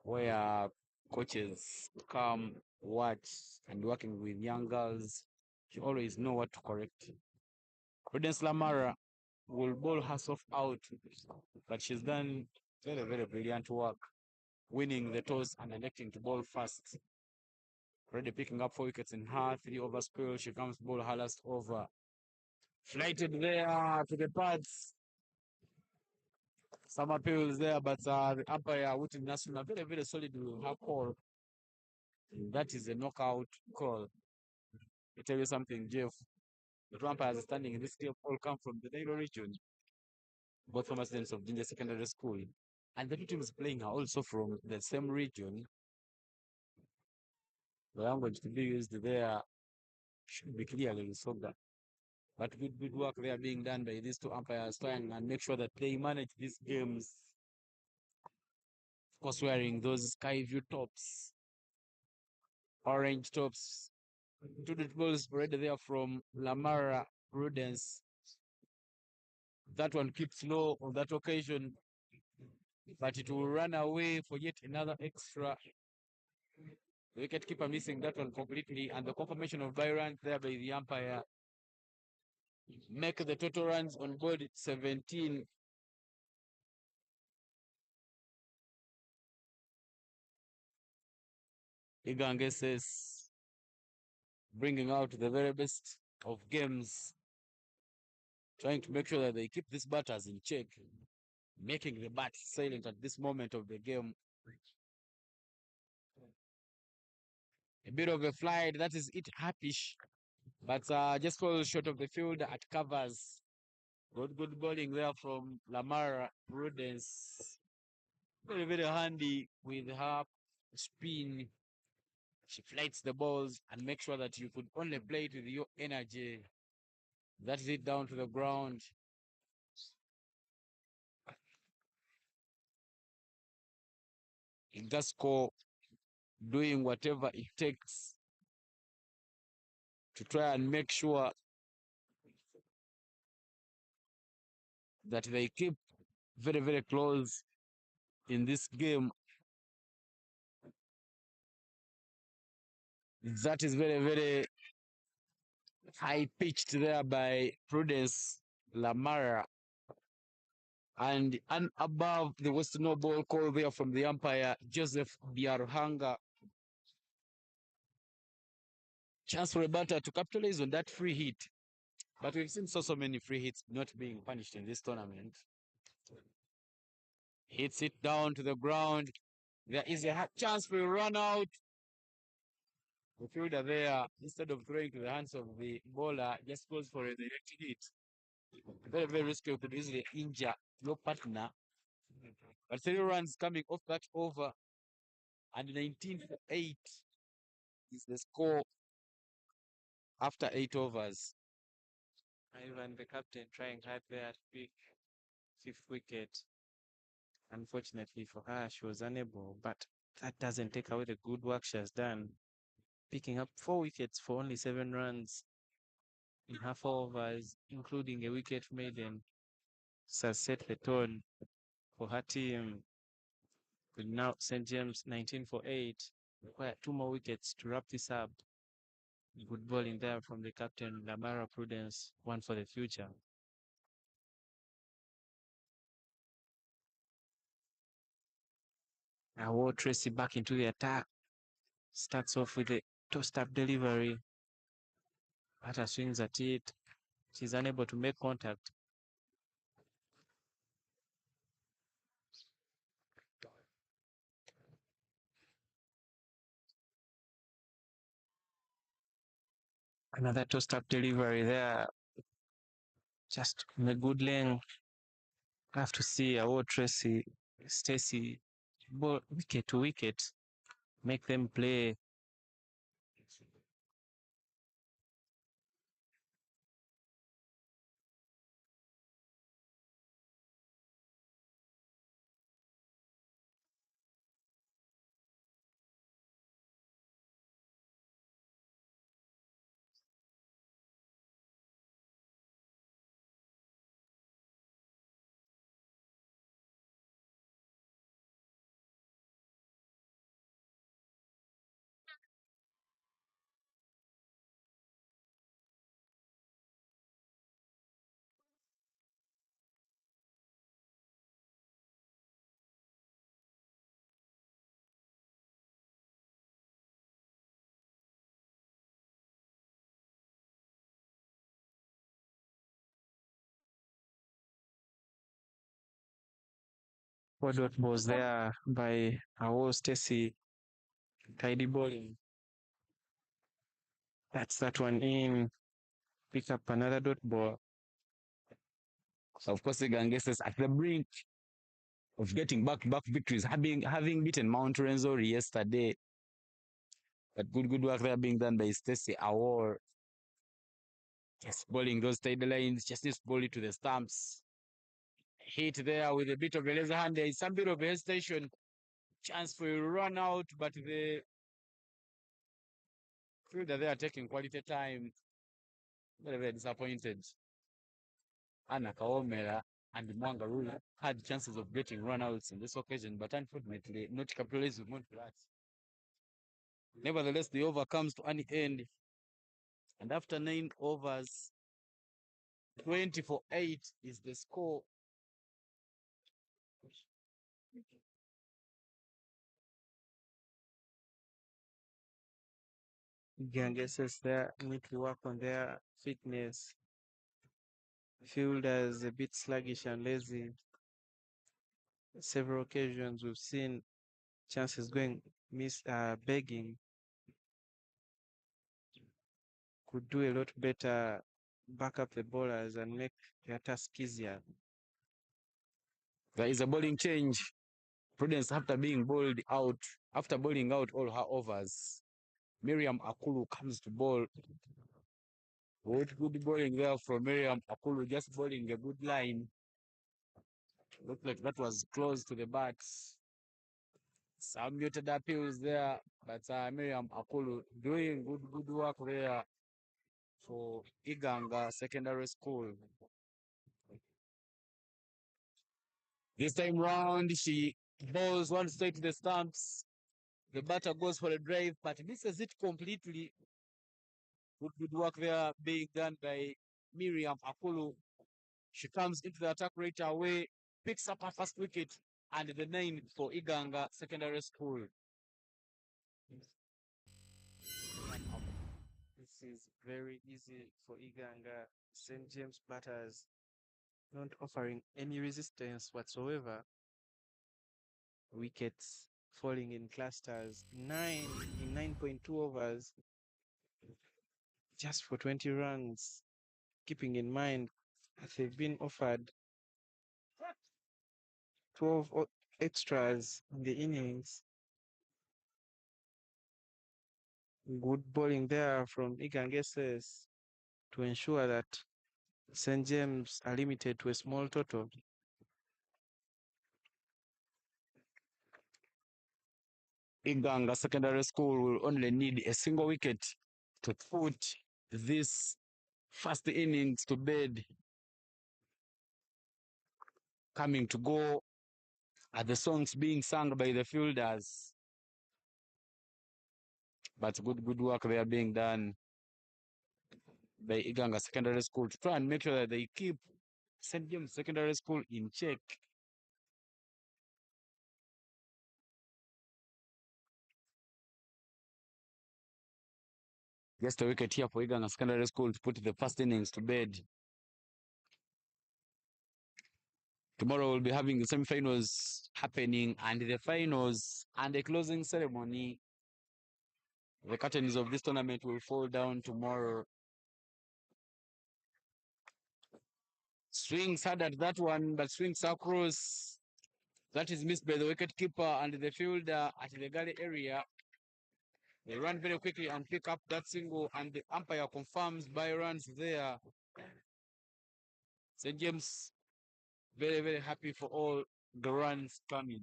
where coaches come, watch, and working with young girls, you always know what to correct. Prudence Lamara will bowl herself out, but she's done very brilliant work, winning the toss and electing to bowl first. Already picking up 4 wickets in her 3 over spell. She comes to bowl her last over. Flighted there to the pads. Some appeals there, but the umpire, Wooten National, very solid with her call. That is a knockout call. I tell you something, Jeff. The two umpires standing in this game all come from the Nairo region, both former students of Ginger Secondary School. And the two teams playing are also from the same region. The language to be used there should be clearly Lusoga. But good work there being done by these two umpires trying and make sure that they manage these games. Of course, wearing those sky view tops, orange tops. 2 dead balls already there from Lamara Prudence. That one keeps low on that occasion, but it will run away for yet another extra. The wicketkeeper missing that one completely, and the confirmation of by runs there by the umpire make the total runs on board 17. Iganga says bringing out the very best of games, trying to make sure that they keep these batters in check, making the bat silent at this moment of the game. A bit of a flight, that is it, Happish, but just falls short of the field at covers. Good bowling there from Lamar Prudence. Very handy with her spin. She flights the balls and makes sure that you could only play it with your energy. That's it down to the ground. Gasco doing whatever it takes to try and make sure that they keep very close in this game. That is very high pitched there by Prudence Lamara. And above, there was no ball call there from the umpire, Joseph Biarhanga. Chance for a batter to capitalize on that free hit. But we've seen so many free hits not being punished in this tournament. Hits it down to the ground. There is a chance for a run out. The fielder there, instead of throwing to the hands of the bowler, just goes for a direct hit. Very risky, could easily injure your partner. But 3 runs coming off that over, and 19 for 8 is the score after 8 overs. Ivan, the captain, trying hard there to pick 5th wicket. Unfortunately for her, she was unable, but that doesn't take away the good work she has done. Picking up 4 wickets for only 7 runs in her 4 overs, including a wicket maiden. has set the tone for her team. With now St. James 19 for 8. Require 2 more wickets to wrap this up. Good bowling there from the captain, Lamara Prudence, one for the future. Now Tracy back into the attack. Starts off with a tossed-up delivery. Batter swings at it. She's unable to make contact. Another tossed-up delivery there. Just in a good lane. Have to see Tracy, Stacy, ball wicket to wicket. Make them play. What was there by Stacy, tidy bowling. That's that one in. Pick up another dot ball. Of course, Iganga is at the brink of getting back-to-back victories, having beaten Mount Renzori yesterday. But good work there being done by Stacey Awor. Just bowling those tidy lines, just needs to bowl it to the stumps. Hit there with a bit of a laser hand. There is some bit of hesitation. Chance for a run out, but the fielder they are taking quality time. Very disappointed. Anna Kaomera and Mwangarula had chances of getting run-outs in this occasion, but unfortunately not capitalized with that. Nevertheless, the over comes to an end, and after 9 overs, 20 for 8 is the score. Gangesses there need to work on their fitness. Fielders a bit sluggish and lazy. Several occasions we've seen chances going begging. Could do a lot better, back up the bowlers and make their task easier. There is a bowling change. Prudence after bowling out all her overs. Miriam Akulu comes to bowl. Good bowling there from Miriam Akulu, just bowling a good line. Looked like that was close to the bats. Some muted appeals there, but Miriam Akulu doing good work there for Iganga Secondary School. This time round, she bowls one straight to the stumps. The batter goes for a drive, but misses it completely. Good work there being done by Miriam Akulu. She comes into the attack right away, picks up her first wicket, and the 9 for Iganga Secondary School. This is very easy for Iganga. St. James batters not offering any resistance whatsoever. Wickets falling in clusters. 9 in 9.2 overs. Just for 20 runs. Keeping in mind that they've been offered 12 extras in the innings. Good bowling there from Igangeses to ensure that St. James are limited to a small total. Iganga Secondary School will only need a single wicket to put this first innings to bed. coming to go at the songs being sung by the fielders. But good work there being done by Iganga Secondary School to try and make sure that they keep St. James Secondary School in check. Just a wicket here for Iganga Secondary School to put the first innings to bed. Tomorrow we'll be having the semi-finals happening and the finals and the closing ceremony. The curtains of this tournament will fall down tomorrow. Swings hard at that one, but swings across. That is missed by the wicketkeeper and the fielder at the galley area. They run very quickly and pick up that single, and the umpire confirms by runs there. St. James very happy for all the runs coming.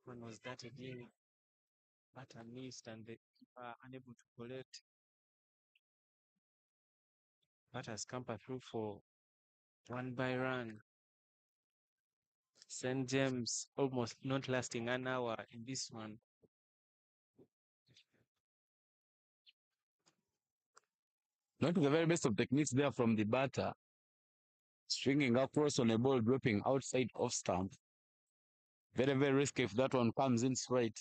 When was that again? Batter missed and the keeper unable to collect. Batters scamper through for one by run. St. James almost not lasting an hour in this one. Not the very best of techniques there from the batter. Stringing across on a ball, dropping outside off stump. Very risky if that one comes in straight.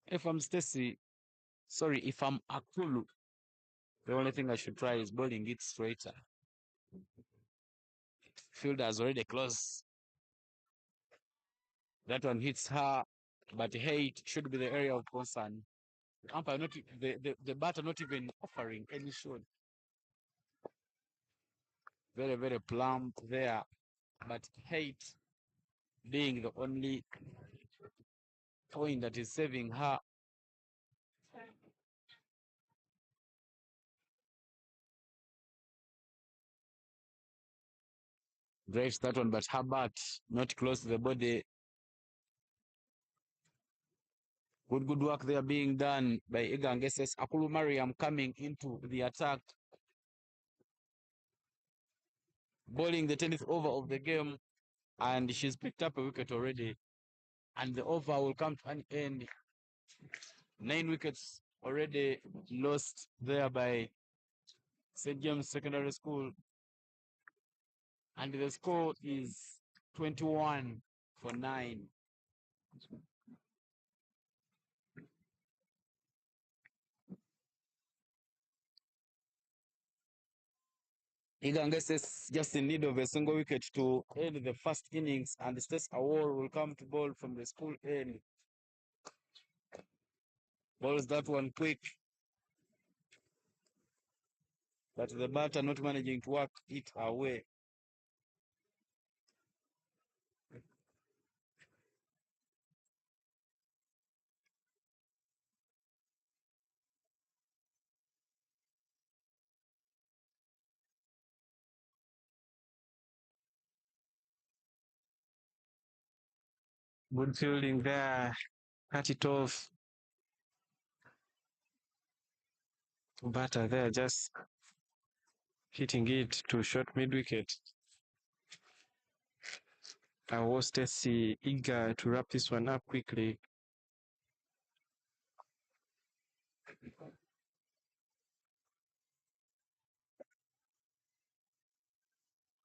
If I'm Akulu, the only thing I should try is bowling it straighter. Fielder has already close. That one hits her, but hey, it should be the area of concern. The umpire not the batter not even offering any shot. Very plump there, but hate being the only point that is saving her. Drives that one, but her bat not close to the body. Good work there being done by Iganga SS. Akulu Mariam coming into the attack. Bowling the 10th over of the game, and she's picked up a wicket already. And the over will come to an end. 9 wickets already lost there by St. James Secondary School. And the score is 21 for 9. Iganga is just in need of a single wicket to end the first innings, and the States Award will come to ball from the school end. Balls that one quick, but the batter not managing to work it away. Good fielding there, cut it off. Batter there just hitting it to short mid wicket. I was Stacy eager to wrap this one up quickly.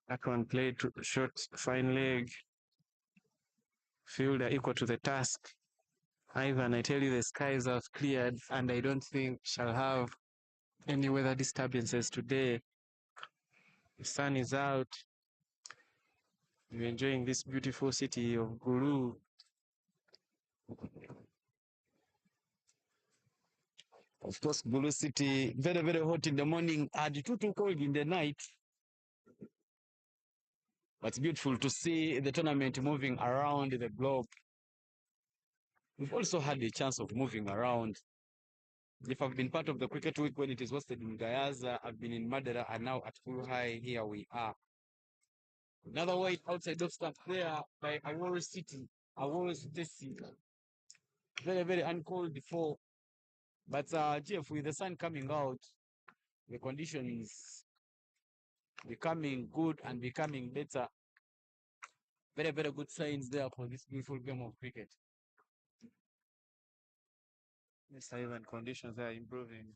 That one played short, fine leg. Fielder equal to the task. Ivan, I tell you, the skies have cleared, and I don't think shall have any weather disturbances today. The sun is out. We're enjoying this beautiful city of Gulu. Of course, Gulu city, very hot in the morning and too cold in the night. But it's beautiful to see the tournament moving around the globe. We've also had the chance of moving around. If I've been part of the cricket week when it is hosted in Gayaza, I've been in Madera, and now at Full High, here we are. Another white outside of stump there by Awori City, Awori City. Very uncalled before. But Jeff, with the sun coming out, the conditions becoming good and becoming better. Very, very good signs there for this beautiful game of cricket. Yes, even conditions are improving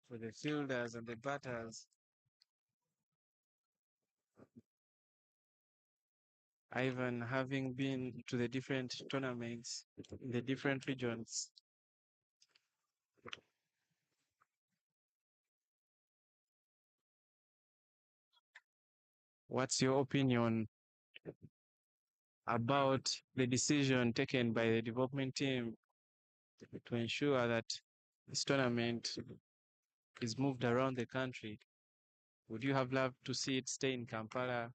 for the fielders and the batters. Ivan, having been to the different tournaments in the different regions, what's your opinion about the decision taken by the development team to ensure that this tournament is moved around the country? Would you have loved to see it stay in Kampala,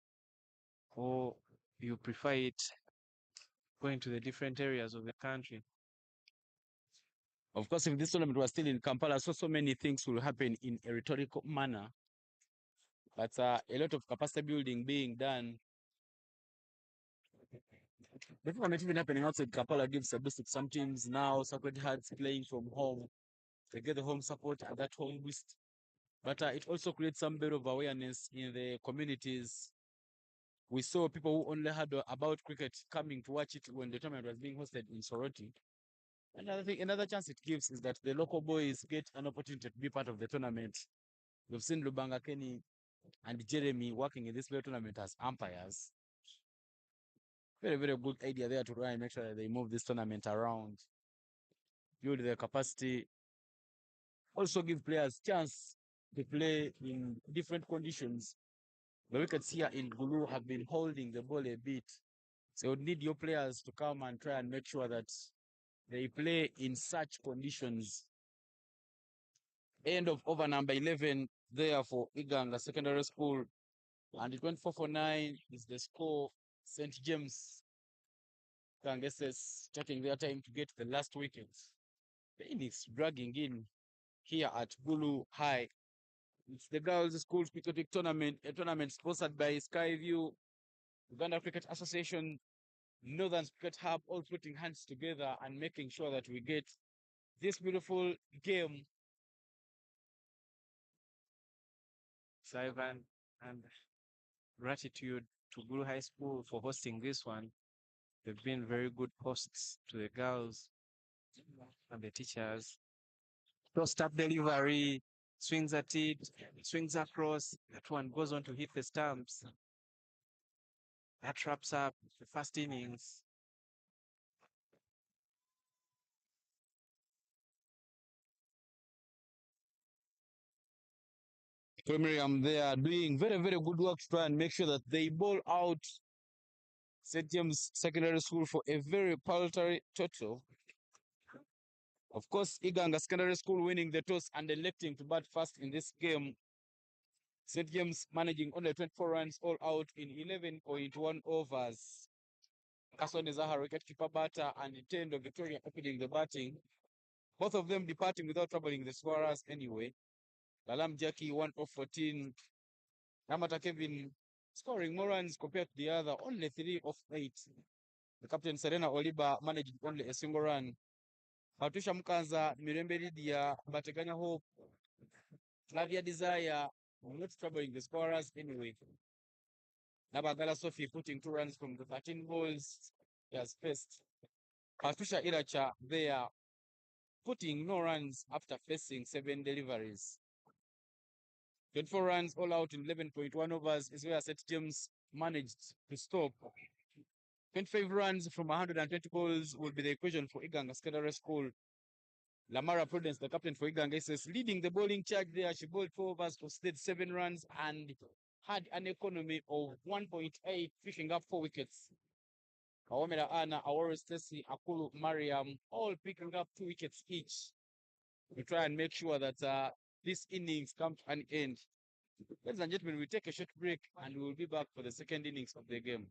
or you prefer it going to the different areas of the country? Of course, if this tournament was still in Kampala, so many things will happen in a rhetorical manner. But a lot of capacity building being done. The tournament even happening outside Kampala gives a boost to some teams now. Sacred Hearts playing from home, they get the home support and that home boost. But it also creates some bit of awareness in the communities. We saw people who only heard about cricket coming to watch it when the tournament was being hosted in Soroti. Another thing, another chance it gives is that the local boys get an opportunity to be part of the tournament. We've seen Lubanga Kenny and Jeremy working in this little tournament as umpires. Very, very good idea there to try and make sure that they move this tournament around, build their capacity, also give players chance to play in different conditions. The wickets here in Gulu have been holding the ball a bit. So you need your players to come and try and make sure that they play in such conditions. End of over number 11 there for Iganga Secondary School. And it went 4 for 9 is the score. St. James Gangeses taking their time to get the last wicket. The innings dragging in here at Gulu High. It's the Girls School Cricket Tournament, a tournament sponsored by Skyview, Uganda Cricket Association, Northern Cricket Hub, all putting hands together and making sure that we get this beautiful game. Ivan, and gratitude to Guru High School for hosting this one. They've been very good hosts to the girls and the teachers. Cross up delivery, swings at it, swings across. That one goes on to hit the stumps. That wraps up the first innings. Miriam, they are doing very, very good work to try and make sure that they bowl out St. James Secondary School for a very paltry total. Of course, Iganga Secondary School winning the toss and electing to bat first in this game. St. James managing only 24 runs all out in 11.1 overs. Kasson Zaha, wicketkeeper batter, and Tendo Victoria opening the batting. Both of them departing without troubling the scorers anyway. Lalam Jackie 1 of 14. Namata Kevin scoring more runs compared to the other, only 3 of 8. The captain Serena Oliba managed only a single run. Patricia Mkanza, Mirembe Lydia, Bateganya Hope, Flavia Desire, not troubling the scorers anyway. Nabagala Sophie putting 2 runs from the 13 balls. Yes, first. Patricia Iracha there putting no runs after facing 7 deliveries. 24 runs all out in 11.1 overs is where St. James managed to stop. 25 runs from 120 balls will be the equation for Iganga Secondary School. Lamara Prudence, the captain for Iganga, is leading the bowling charge there. She bowled 4 overs to state 7 runs and had an economy of 1.8, picking up 4 wickets. Kawamera Anna, Awori Stacy, Akulu, Mariam, all picking up 2 wickets each to try and make sure that this innings comes to an end. Ladies and gentlemen, we take a short break and we will be back for the second innings of the game.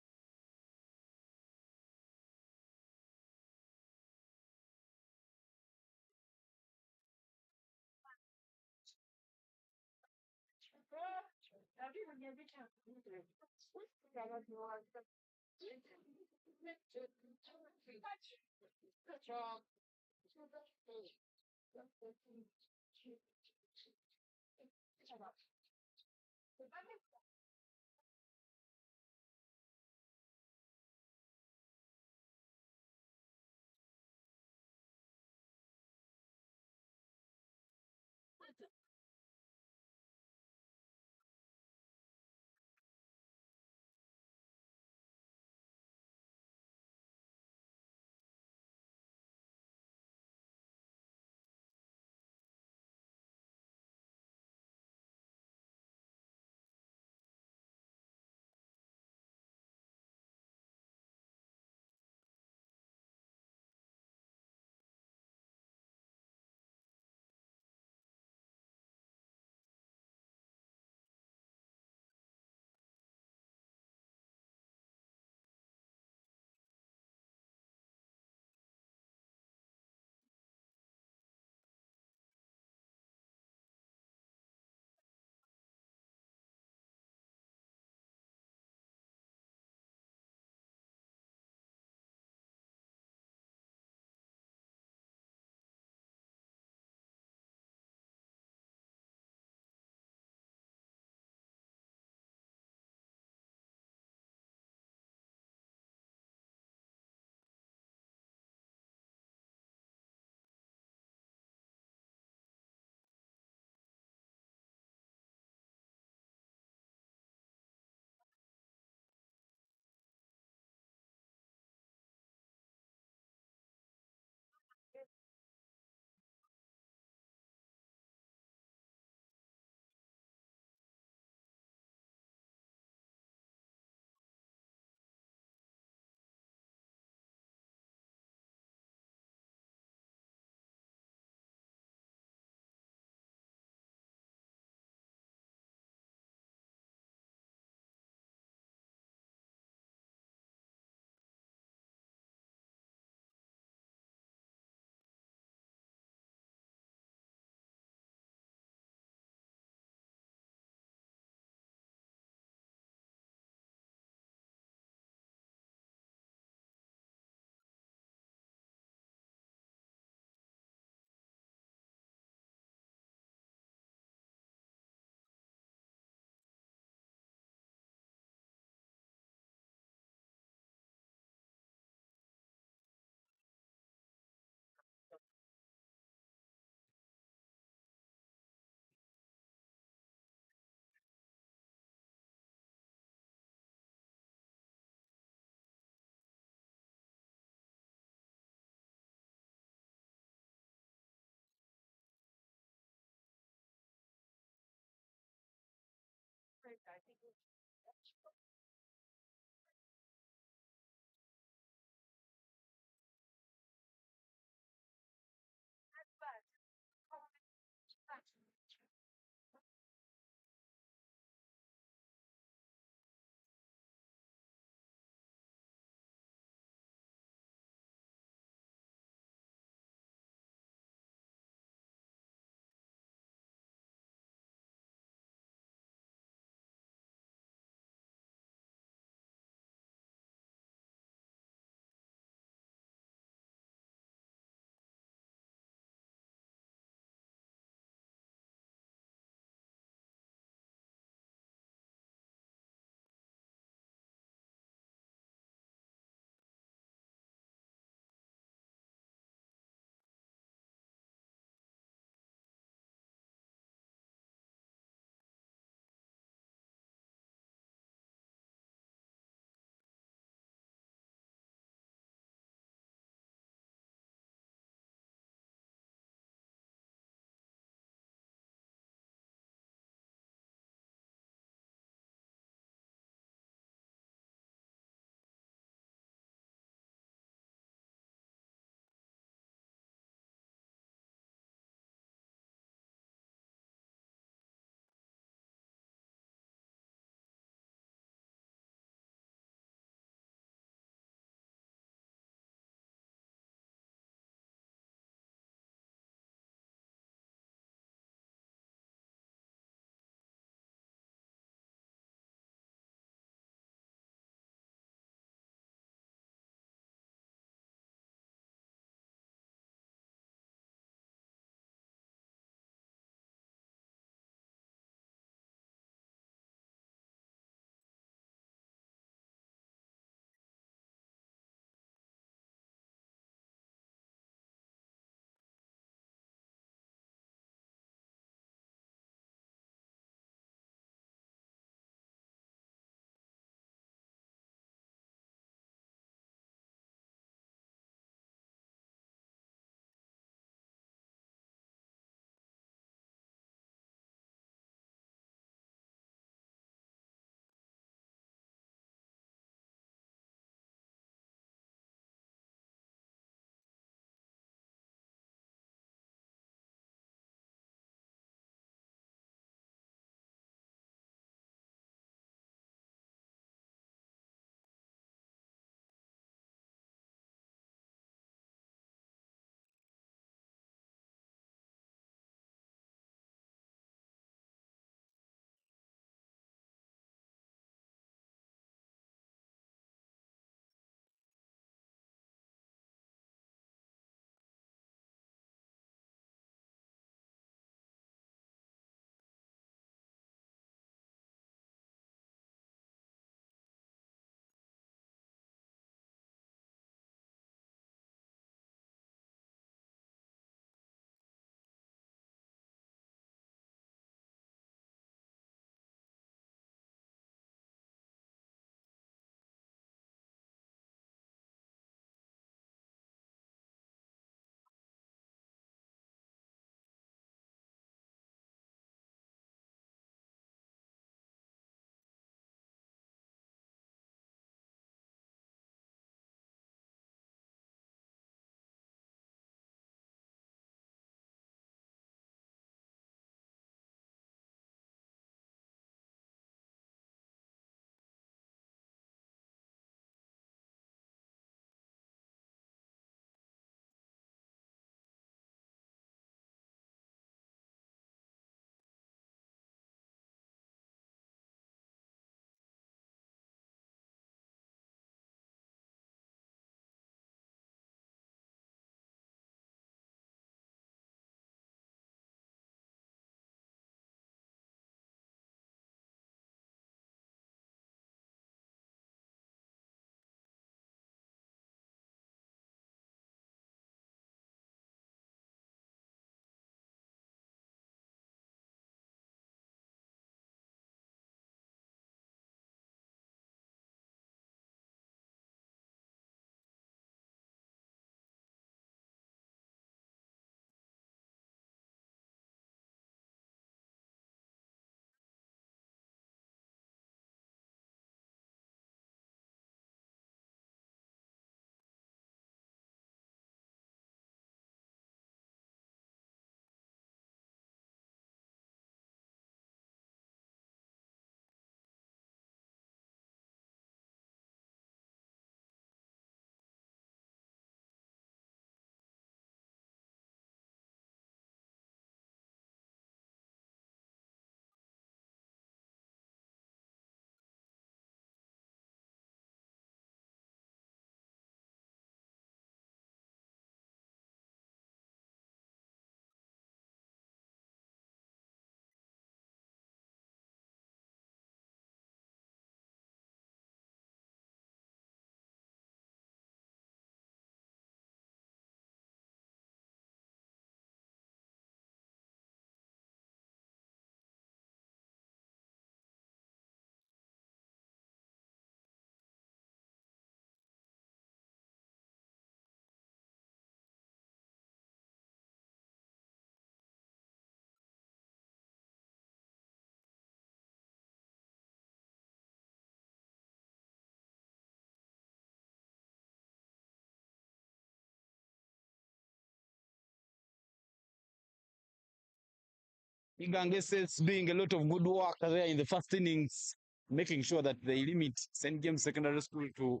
Iganga is doing a lot of good work there in the first innings, making sure that they limit St. James Secondary School to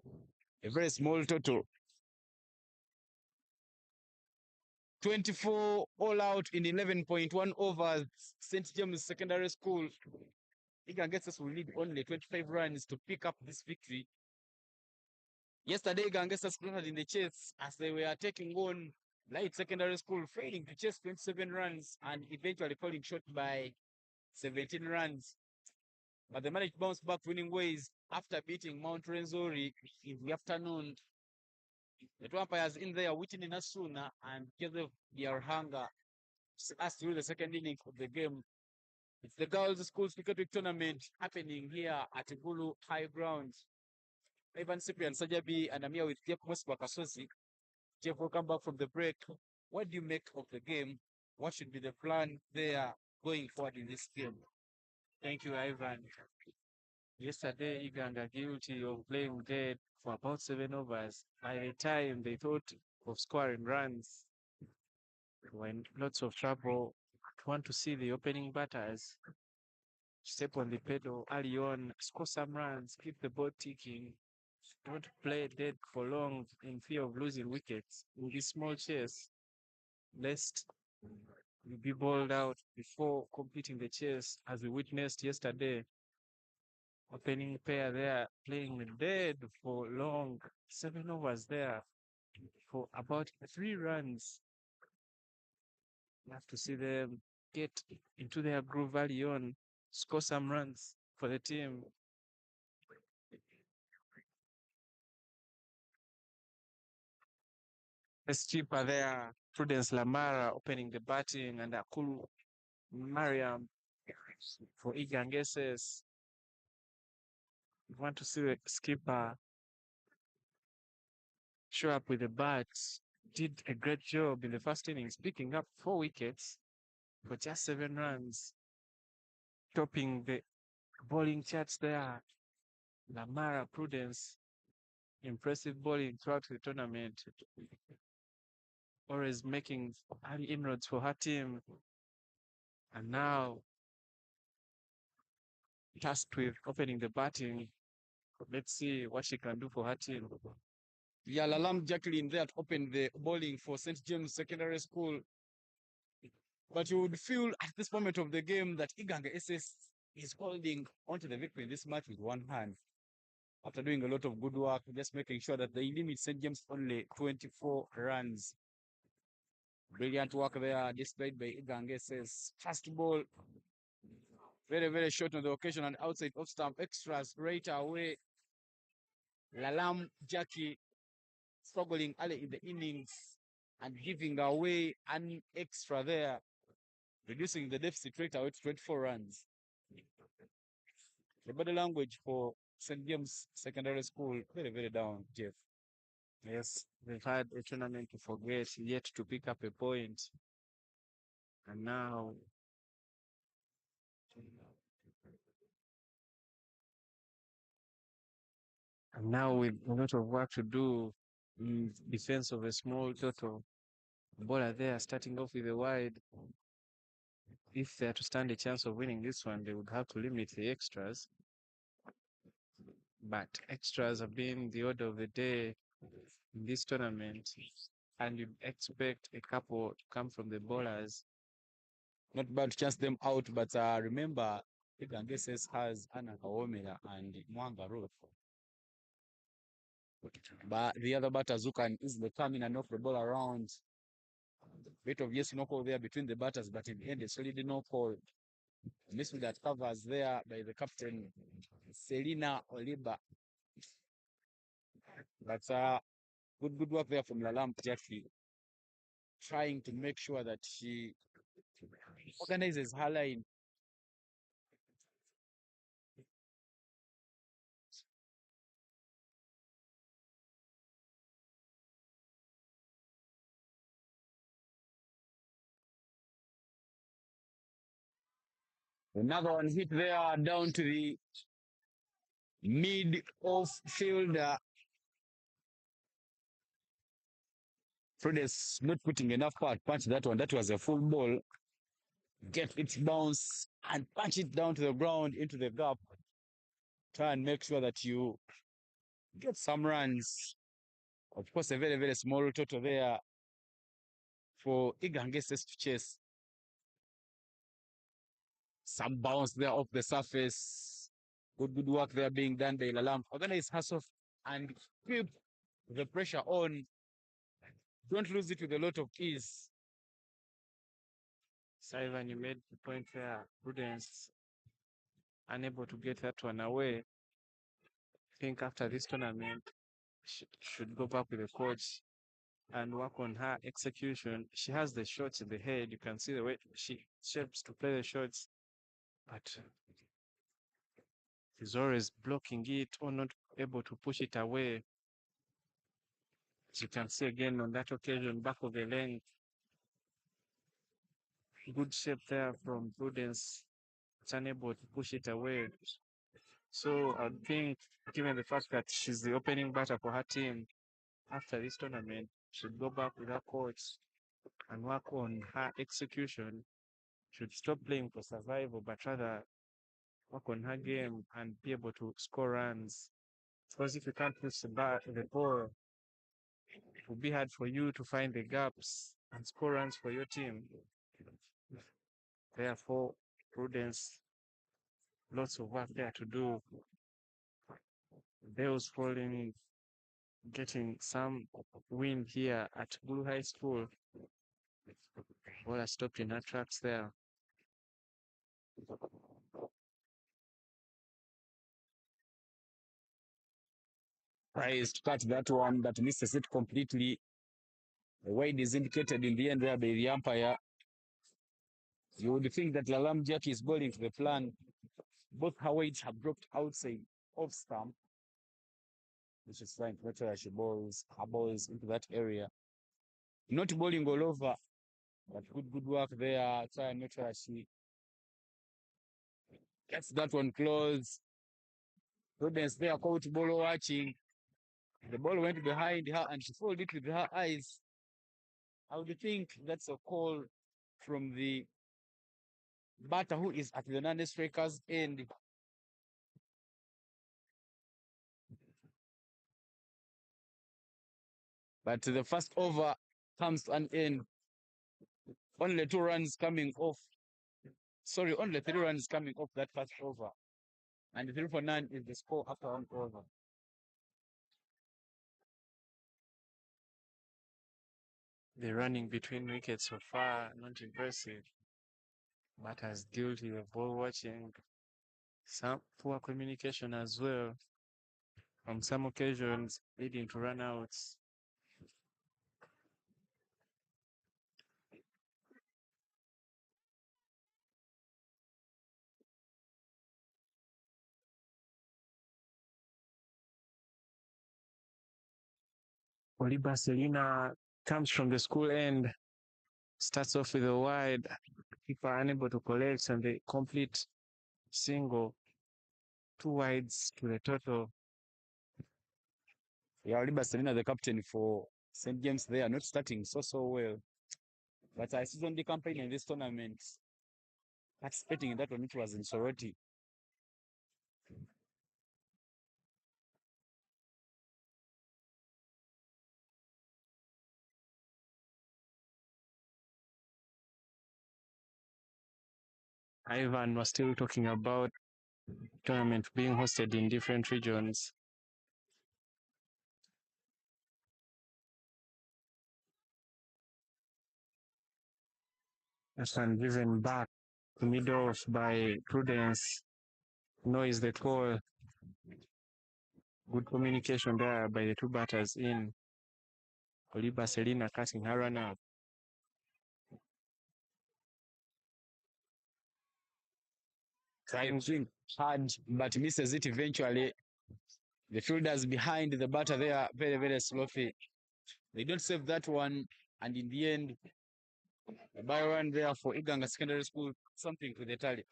a very small total. 24 all out in 11.1 overs. St. James Secondary School. Iganga will need only 25 runs to pick up this victory. Yesterday, Iganga started in the chase as they were taking on Light Secondary School, failing to chase 27 runs and eventually falling short by 17 runs. But they managed to bounce back winning ways after beating Mount Renzori in the afternoon. The two umpires in there, Whitney Nasuna and Joseph Biarhanga, asked through the second innings of the game. It's the Girls School Cricket Tournament happening here at Gulu High Ground. Ivan Cyprian Sajabi and I'm here with Jeff Mosbakasosi. Jeff, welcome back from the break. What do you make of the game? What should be the plan there going forward in this game? Thank you, Ivan. Yesterday, Iganga guilty of playing dead for about 7 overs. By the time they thought of scoring runs, were in lots of trouble. I want to see the opening batters step on the pedal early on, score some runs, keep the ball ticking. Don't play dead for long in fear of losing wickets in this small chase, lest you be bowled out before completing the chase, as we witnessed yesterday. Opening pair there playing dead for long, 7 overs there for about 3 runs. You have to see them get into their groove early on, score some runs for the team. The skipper there, Prudence Lamara, opening the batting, and Akulu Mariam for Igangeses. You want to see the skipper show up with the bats. Did a great job in the first innings, picking up 4 wickets for just 7 runs, topping the bowling charts there. Lamara Prudence, impressive bowling throughout the tournament, always making early inroads for her team. And now tasked with opening the batting. Let's see what she can do for her team. Yeah, Lalam Jacqueline there to open the bowling for St. James Secondary School. But you would feel at this moment of the game that Iganga SS is holding onto the victory in this match with one hand. After doing a lot of good work, just making sure that they limit St. James only 24 runs. Brilliant work there displayed by Iganga SS. First ball, very, very short on the occasion and outside off stump extras right away. Lalam Jackie struggling early in the innings and giving away an extra there, reducing the deficit rate away to 24 runs. The body language for St. James Secondary School, very, very down, Jeff. Yes, they've had a tournament to forget, yet to pick up a point. And now with a lot of work to do in defense of a small total. Bowler there starting off with a wide. If they're to stand a chance of winning this one, they would have to limit the extras. But extras have been the order of the day in this tournament, and you'd expect a couple to come from the bowlers. Not bad to chance them out, but remember, Igangeses has Anna Kawomera and Mwanga Ruth. But the other batters who can easily come in and knock the ball around. Bit of yes, no call there between the batters, but in the end, it's really no call. Missing that covers there by the captain, Selina Oliba. That's good work there from Lalam Jackie, trying to make sure that she organizes her line. Another one hit there down to the mid off field. Prudence not putting enough power to punch that one. That was a full ball. get its bounce and punch it down to the ground into the gap. Try and make sure that you get some runs. Of course, a very, very small total there for Iganga to chase. Some bounce there off the surface. Good work there being done by Lalam. Organize hustle and keep the pressure on. Don't lose it with a lot of ease. Simon, you made the point where Prudence unable to get that one away. I think after this tournament, she should go back with the coach and work on her execution. She has the shots in the head. You can see the way she shapes to play the shots, but she's always blocking it or not able to push it away. As you can see again on that occasion, back of the lane, good shape there from Prudence. It's unable to push it away. So I think, given the fact that she's the opening batter for her team, after this tournament, should go back with her coach and work on her execution. Should stop playing for survival, but rather work on her game and be able to score runs. Because if you can't push the ball, it will be hard for you to find the gaps and score runs for your team. Therefore, Prudence, lots of work there to do. Those falling, getting some win here at Blue High School. Bola stopped in her tracks there. Tries to cut that one, but misses it completely. The wide is indicated in the end there by the umpire. You would think that Lalam Jack is bowling to the plan. Both her weights have dropped outside off stump. Which is trying to make sure that she bowls her balls into that area. Not bowling all over, but good work there. Try and make sure that she gets that one close. Prudence there, coach ball watching. The ball went behind her and she followed it with her eyes. I would think that's a call from the batter who is at the non-striker's end. But the first over comes to an end. Only 2 runs coming off. Sorry, only 3 runs coming off that first over. And 3 for 9 is the score after 1 over. The running between wickets so far, not impressive. Batters guilty of ball watching. Some poor communication as well. On some occasions, leading to runouts. Oliba Selina comes from the school end, starts off with a wide, keeper unable to collect, and the complete single, 2 wides to the total. Yeah, Oliba Selina, the captain for St. James, they are not starting so well. But I seasoned the campaign in this tournament, participating in that one, which was in Soroti. Ivan was still talking about tournament being hosted in different regions. That's one driven back to middle off by Prudence. Noise the call. Good communication there by the 2 batters in. Oliba Selina cutting her run out. Trying hard, but misses it eventually. The fielders behind the batter, they are very, very sloppy. They don't save that one, and in the end, the by one there for Iganga Secondary School, something to the tally.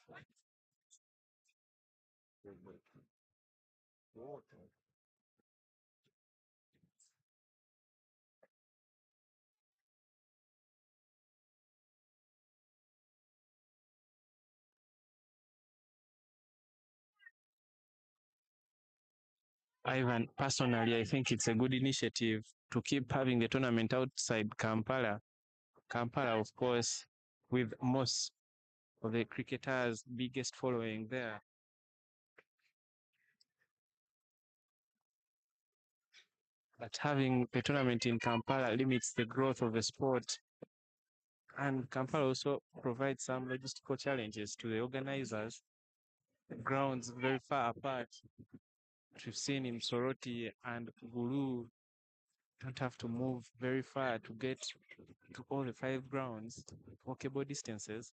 Ivan, personally, I think it's a good initiative to keep having the tournament outside Kampala. Kampala, of course, with most of the cricketers' biggest following there. But having the tournament in Kampala limits the growth of the sport. And Kampala also provides some logistical challenges to the organizers. Grounds very far apart. We've seen in Soroti and Gulu don't have to move very far to get to all the 5 grounds, walkable distances.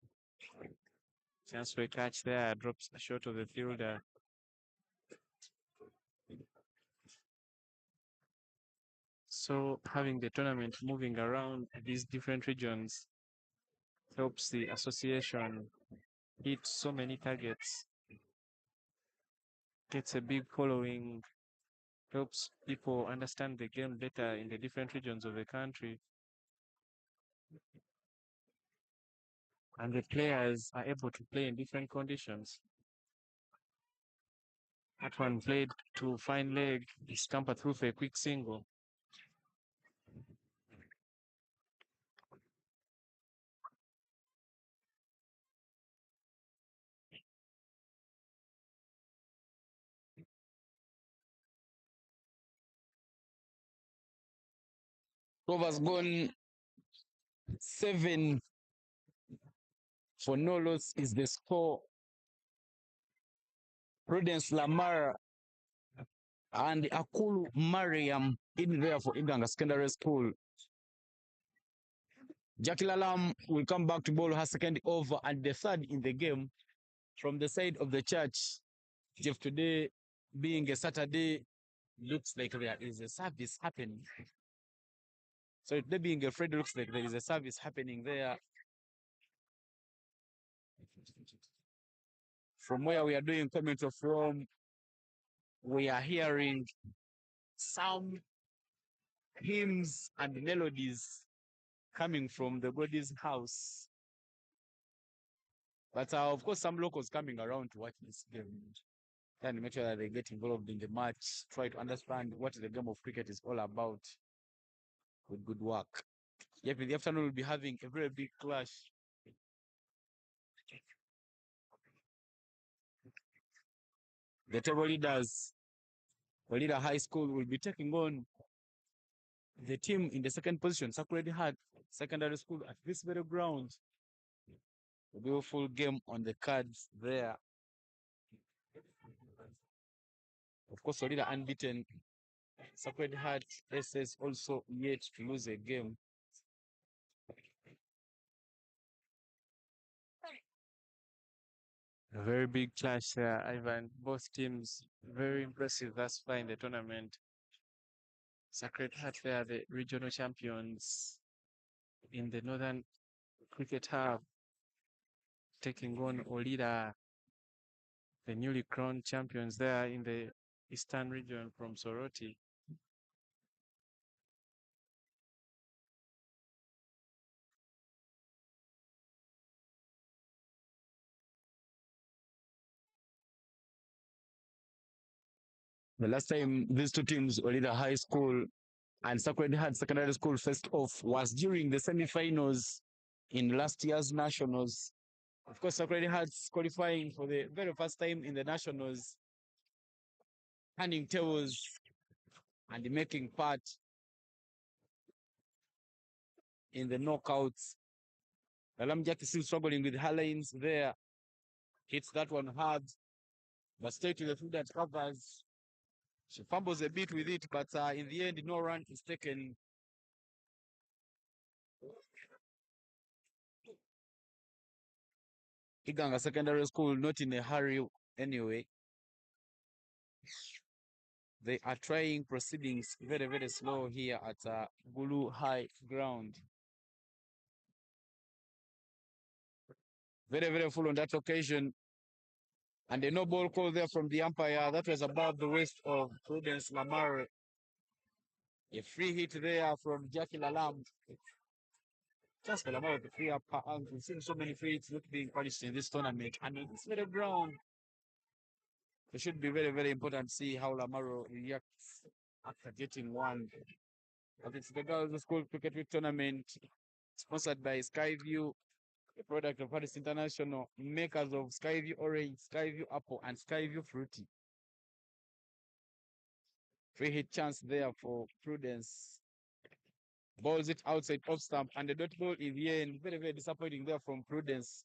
Chance for a catch there, drops short of the fielder. So having the tournament moving around these different regions helps the association hit so many targets, gets a big following, helps people understand the game better in the different regions of the country. And the players are able to play in different conditions. That one played to fine leg, scamper through for a quick single. Overs gone 7 for no loss is the score. Prudence Lamar and Akulu Mariam in there for Iganga Secondary School. Jackie Lalam will come back to bowl her second over and the third in the game from the side of the church. Jeff, today being a Saturday, looks like there is a service happening. So today being a Friday, looks like there is a service happening there. From where we are doing commentary from, we are hearing some hymns and melodies coming from the God's house. But of course, some locals coming around to watch this game and make sure that they get involved in the match, try to understand what the game of cricket is all about with good work. Yep, in the afternoon, we'll be having a very big clash. The table leaders, Walida High School, will be taking on the team in the second position, Sacred Heart Secondary School, at this very ground. A beautiful game on the cards there. Of course, Walida unbeaten. Sacred Heart SS also yet to lose a game. A very big clash there, Ivan. Both teams very impressive thus far in the tournament. Sacred Heart, they are the regional champions in the Northern Cricket Hub, taking on Olida, the newly crowned champions there in the Eastern region from Soroti. The last time these two teams, Olida High School and Sacred Heart Secondary School, faced off was during the semi-finals in last year's Nationals. Of course, Sacred Heart's qualifying for the very first time in the Nationals, handing tails and making part in the knockouts. Alam Jack is still struggling with her lines there. Hits that one hard, but straight to the field that covers. She fumbles a bit with it, but in the end, no run is taken. Iganga Secondary School, not in a hurry anyway. They are trying proceedings very, very slow here at Gulu High Ground. Very, very full on that occasion. And a no ball call there from the umpire. That was above the waist of Prudence Lamar. A free hit there from Jackie Lalam. Just Lamar with the free up. We've seen so many free hits not being punished in this tournament. And it's very ground. It should be very, very important to see how Lamaro reacts after getting one. But it's the Girls School Cricket Week tournament sponsored by Skyview, a product of Paris International, makers of Skyview Orange, Skyview Apple, and Skyview Fruity. Free hit chance there for Prudence. Balls it outside off stump, and the dot ball is here, and very, very disappointing there from Prudence.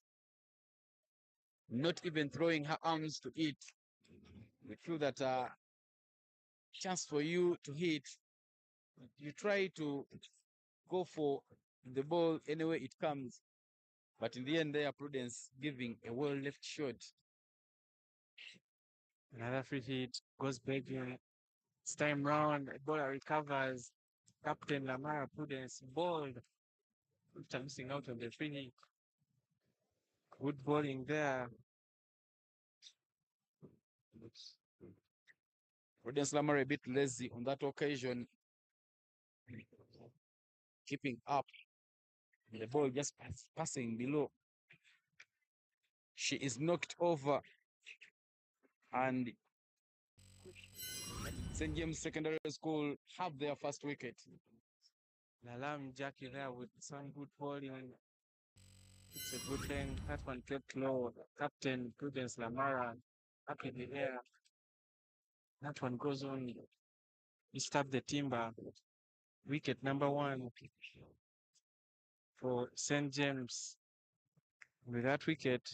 Not even throwing her arms to it. We feel that chance for you to hit, you try to go for the ball anyway it comes, but in the end there Prudence giving a well left shot. Another free hit goes begging. This time round, the bowler recovers. Captain Lamara Prudence bowled after missing out on the free hit. Good bowling there. Prudence Lamar a bit lazy on that occasion, keeping up. The ball just passing below. She is knocked over, and St. James Secondary School have their first wicket. Lalam Jackie there with some good bowling. It's a good length. That one kept low. Captain Prudence Lamara up in the air. That one goes on. Disturb the timber. Wicket number 1 for St. James. With that wicket,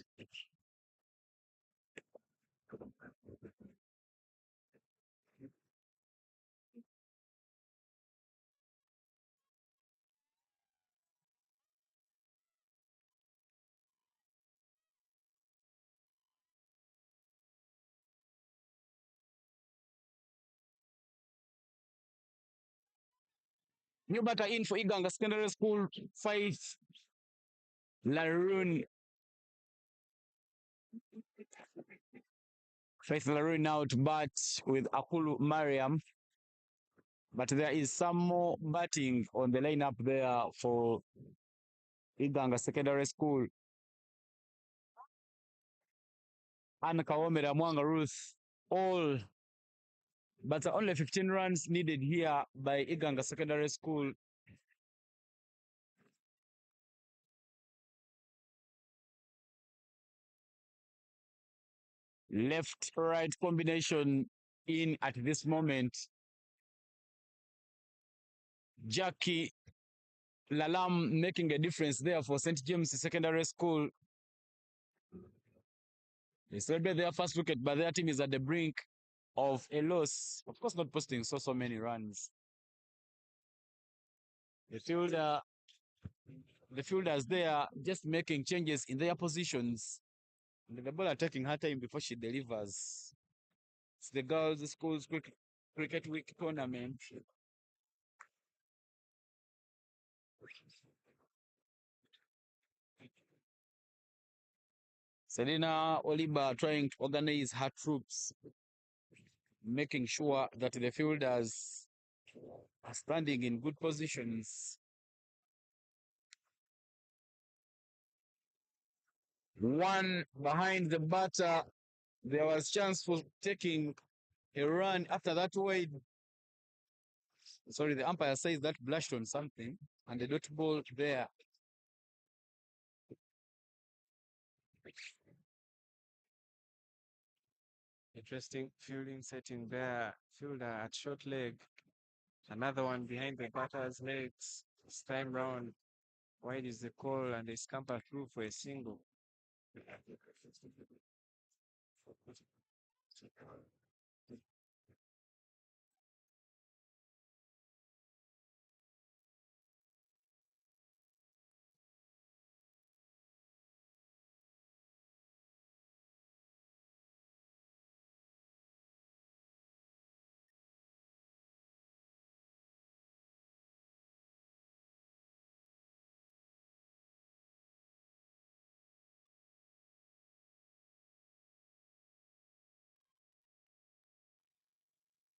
New batter in for Iganga Secondary School, Faith Laroon. Faith Laroon now to bat with Akulu Mariam. But there is some more batting on the lineup there for Iganga Secondary School. Anna Kawomera, Mwanga Ruth, all. But only 15 runs needed here by Iganga Secondary School. Left-right combination in at this moment. Jackie Lalam making a difference there for St. James Secondary School. They celebrate their first wicket, but their team is at the brink of a loss. Of course, not posting so many runs. The fielders there just making changes in their positions. And the ball taking her time before she delivers. It's the Girls Schools Cricket Week tournament. Selena Oliba trying to organize her troops, making sure that the fielders are standing in good positions. One behind the batter. There was chance for taking a run after that wide. Sorry, the umpire says that blushed on something, and the dot ball there. Interesting fielding setting there. Fielder at short leg. Another one behind the batter's legs. This time round, wide is the call, and they scamper through for a single.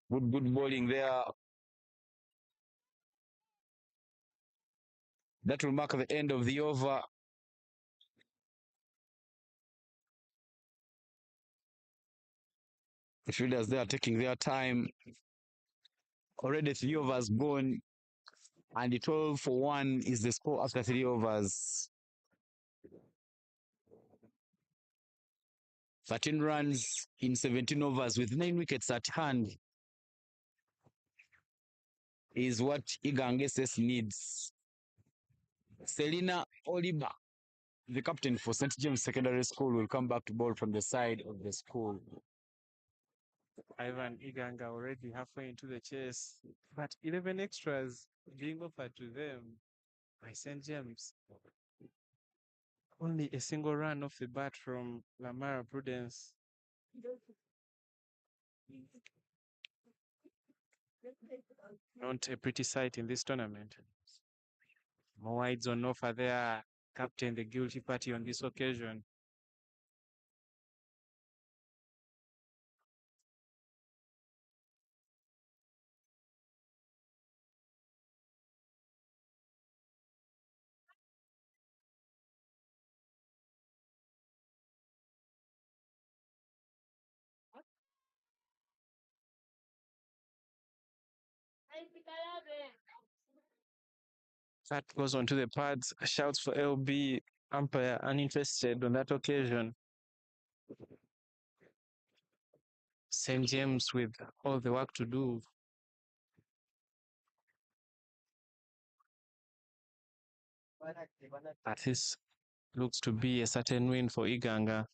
Good bowling there. That will mark the end of the over. The fielders they are taking their time. Already 3 overs gone, and the 12-for-1 is the score after 3 overs. 13 runs in 17 overs with 9 wickets at hand is what Iganga SS needs. Selina Oliba, the captain for St. James Secondary School, will come back to bowl from the side of the school. Ivan Iganga already halfway into the chase, but 11 extras being offered to them by St. James. Only a single run off the bat from Lamara Prudence. Not a pretty sight in this tournament. More wides on offer there. Captain the guilty party on this occasion. That goes onto the pads. Shouts for LB. Umpire uninterested on that occasion. St. James with all the work to do. But this looks to be a certain win for Iganga.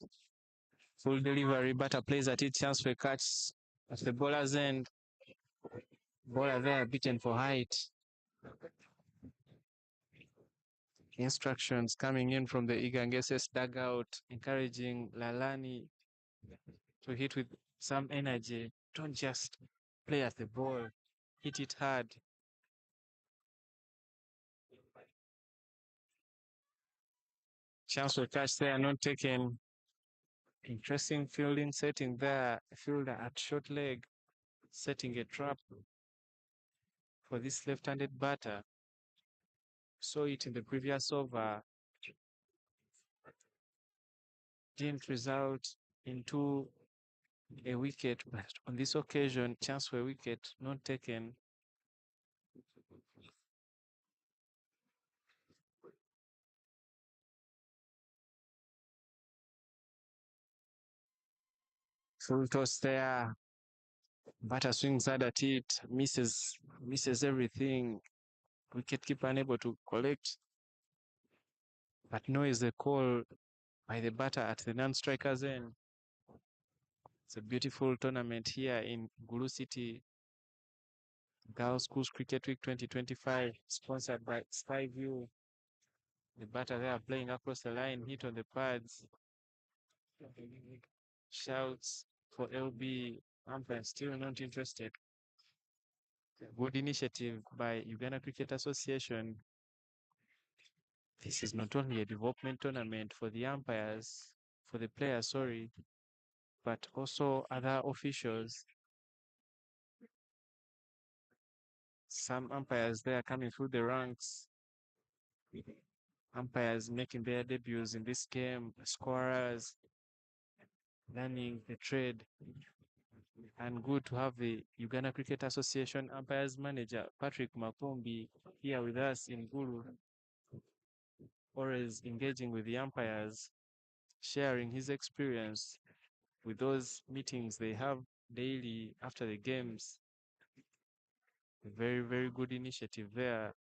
Full delivery, Batter plays at it, chance for a catch at the bowler's end. Bowler there beaten for height. Instructions coming in from the Iganga SS dugout, encouraging Lalani to hit with some energy. Don't just play at the ball, hit it hard. Chance for catch there, not taken. Interesting fielding setting there. A fielder at short leg, setting a trap for this left-handed batter. Saw it in the previous over. Didn't result into a wicket, but on this occasion, chance for a wicket not taken. Full toss there. Batter swings hard at it, misses everything. Wicketkeeper unable to collect. But no is the call by the batter at the non-striker's end. It's a beautiful tournament here in Gulu City. Girls Schools Cricket Week 2025, sponsored by Skyview. The batter there playing across the line, hit on the pads. Shouts for LB. Umpire still not interested. Good initiative by Uganda Cricket Association. This is not only a development tournament for the umpires, for the players, sorry, but also other officials. Some umpires there coming through the ranks. Umpires making their debuts in this game, scorers, learning the trade. And good to have the Uganda Cricket Association umpires manager, Patrick Makumbi, here with us in Gulu, always engaging with the umpires, sharing his experience with those meetings they have daily after the games. A very, very good initiative there.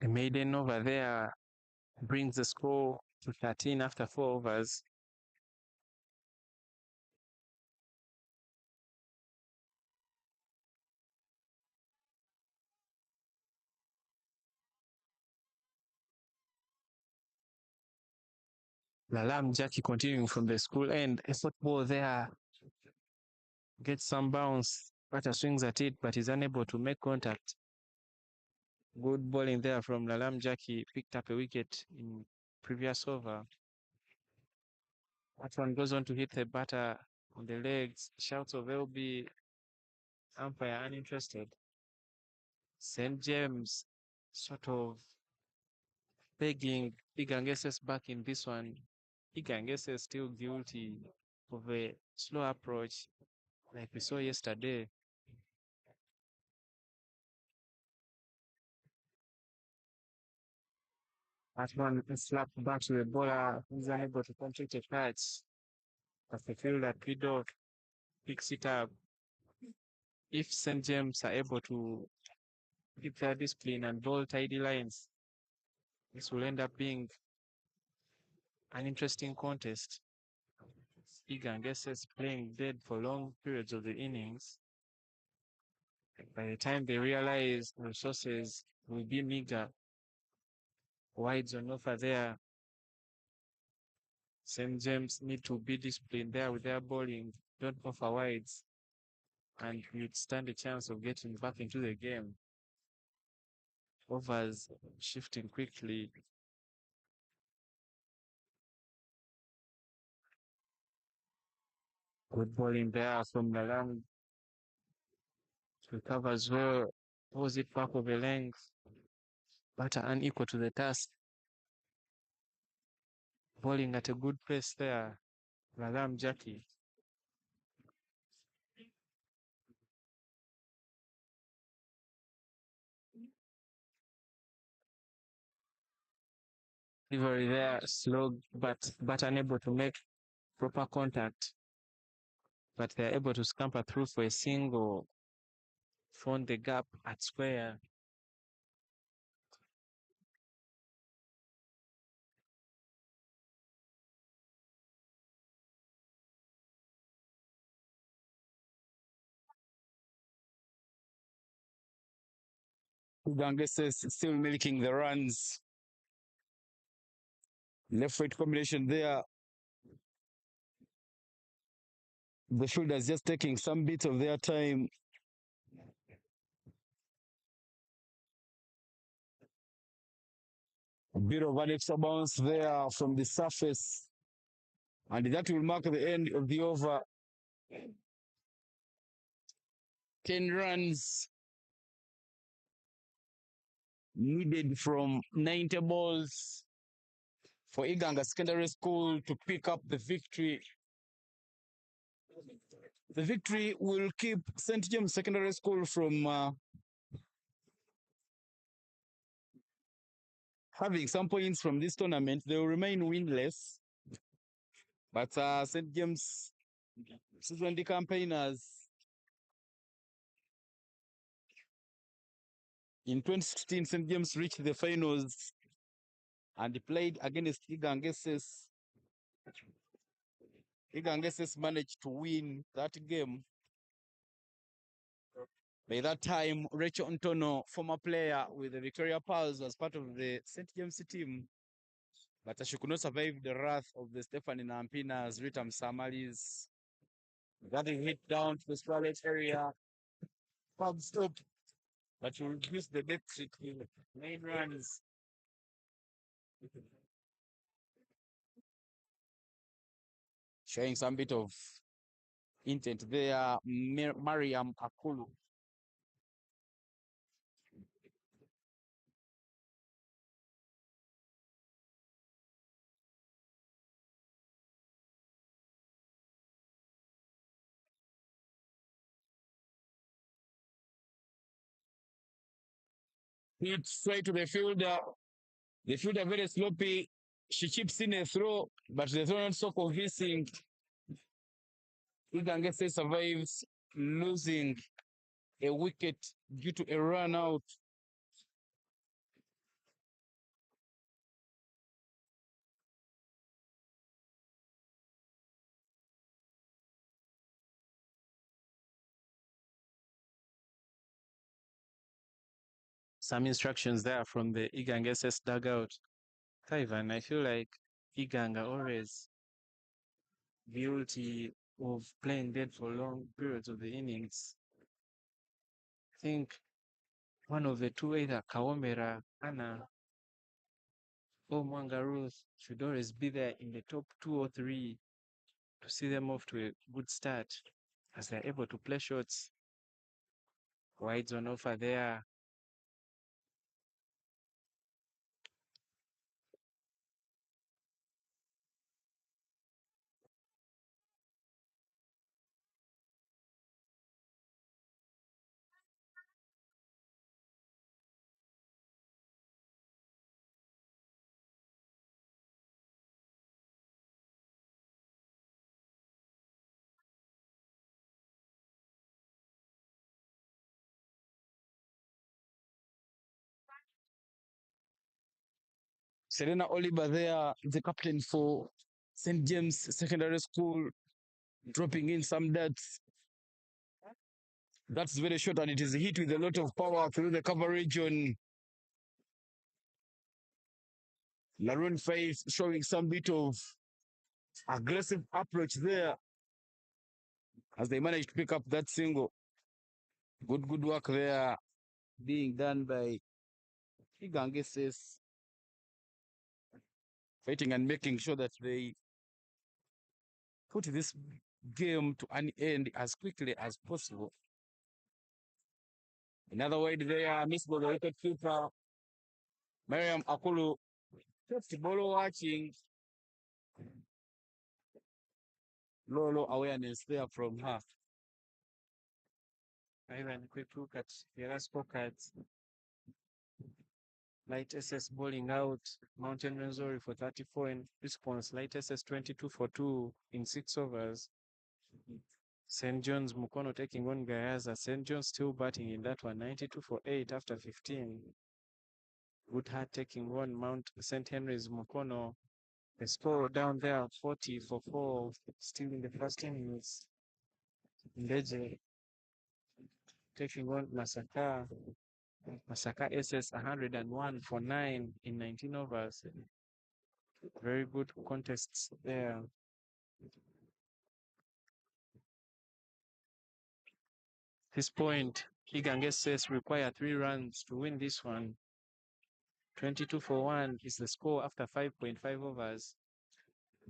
A maiden over there brings the score to 13 after 4 overs. Lalam Jackie continuing from the school end. A football there gets some bounce. Batter swings at it, but is unable to make contact. Good bowling there from Lalam Jackie. Picked up a wicket in previous over. That one goes on to hit the batter on the legs, shouts of LB, umpire uninterested. St. James sort of begging Igangeses back in this one. Igangeses still guilty of a slow approach like we saw yesterday. That one slapped back to the bowler who's unable to complete a catch. As the fielder Twido picks it up. If St. James are able to keep their discipline and bowl tidy lines, this will end up being an interesting contest. Igangeses playing dead for long periods of the innings. By the time they realize resources will be meager, wides on offer there, St. James need to be disciplined there with their bowling, don't offer wides, and you'd stand a chance of getting back into the game. Overs shifting quickly. Good bowling there from Lalang. Recovers well, pulls it back over length, but unequal to the task. Bowling at a good pace there, Lalam Jackie. Delivery there, slow but unable to make proper contact. But they're able to scamper through for a single, found the gap at square. Ugangeses still milking the runs. Left right combination there. The fielders just taking some bit of their time. A bit of an extra bounce there from the surface. And that will mark the end of the over. 10 runs needed from 90 balls for Iganga Secondary School to pick up the victory. The victory will keep St. James Secondary School from having some points from this tournament. They will remain winless. But St. James season the campaigners in 2016, St. James reached the finals and played against Igangeses. Igangeses managed to win that game. By that time, Rachel Ntono, former player with the Victoria Pearls, was part of the St. James team. But she could not survive the wrath of the Stephanie Nampinas, Ritam Samalis. Got a hit down to the Scarlet area. Pub stop. But you reduce the deficit to 9 runs. Showing some bit of intent there, Mariam Akulu. Hit straight to the fielder. The fielder very sloppy. She chips in a throw, but the throw not so convincing. Igangese survives, losing a wicket due to a run out. Some instructions there from the Igangeses dugout. Ivan, I feel like Iganga always guilty of playing dead for long periods of the innings. I think one of the two, either Kawomera, Anna, or Mwanga Ruth, should always be there in the top 2 or 3 to see them off to a good start as they're able to play shots. Wides on offer there. Serena Oliver there, the captain for St. James Secondary School, dropping in some darts. That's very short and it is hit with a lot of power through the coverage on Laroon Faith, showing some bit of aggressive approach there as they managed to pick up that single. Good work there being done by Iganga fighting and making sure that they put this game to an end as quickly as possible. Another way there, miss ball, the wicket keeper, Mariam Akulu, ball watching. Low awareness there from her. Even quick look at the other scorecards. Light SS bowling out. Mountain Missouri for 34 in response. Light SS 22 for 2 in 6 overs. St. John's Mukono taking on Gayaza. St. John's still batting in that one. 92 for 8 after 15. Goodhart taking on Mount St. Henry's Mukono. The score down there 40 for 4. Still in the first innings. Ndeje taking on Masaka. Masaka SS 101 for 9 in 19 overs. Very good contests there. This point, Iganga says require 3 runs to win this one. 22 for 1 is the score after 5.5 overs.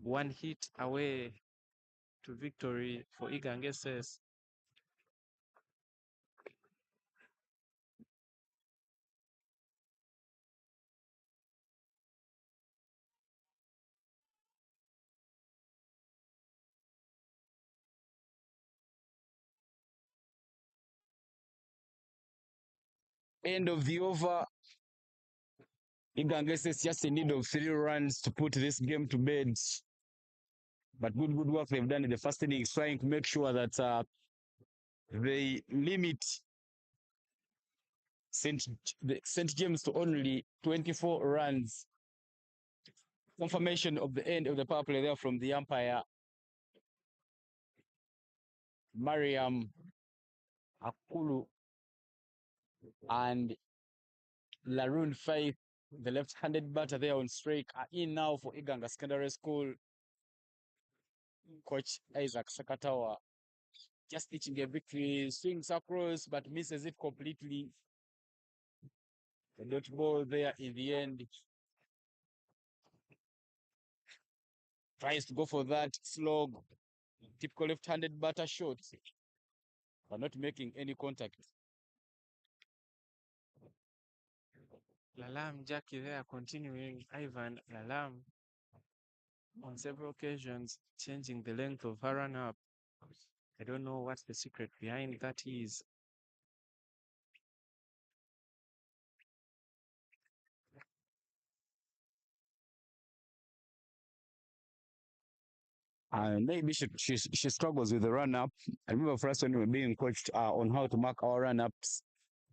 1 hit away to victory for Iganga says. End of the over. Iganga is just in need of 3 runs to put this game to bed. But good work they've done in the first innings, trying to make sure that they limit St. James to only 24 runs. Confirmation of the end of the power play there from the umpire, Mariam Akulu and Laroon Faith, the left-handed batter there on strike, are in now for Iganga Secondary School. Coach Isaac Sakatawa just itching a victory, swings across but misses it completely. The dot ball there in the end. Tries to go for that slog, typical left-handed batter shot, but not making any contact. Lalam Jackie there continuing. Ivan Lalam on several occasions changing the length of her run up. I don't know what the secret behind that is. Maybe she struggles with the run up. I remember for us when we were being coached on how to mark our run ups,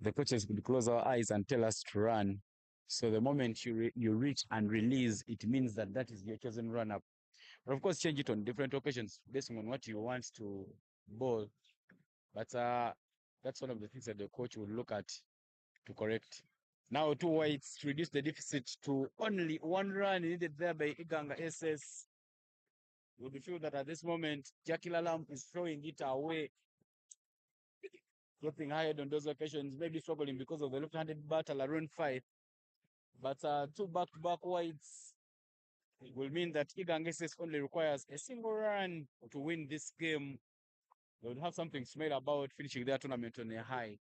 the coaches would close our eyes and tell us to run. So the moment you reach and release, it means that that is your chosen run up. But of course, change it on different occasions based on what you want to bowl. But that's one of the things that the coach will look at to correct. Now 2 whites to reduce the deficit to only 1 run needed there by Iganga SS. We feel that at this moment, Jackie Lalam is throwing it away, dropping ahead on those occasions, maybe struggling because of the left-handed batter, Laroon Faith. But 2 back-to-back whites will mean that Iganga SS only requires a single run to win this game. They would have something to smile about finishing their tournament on a high.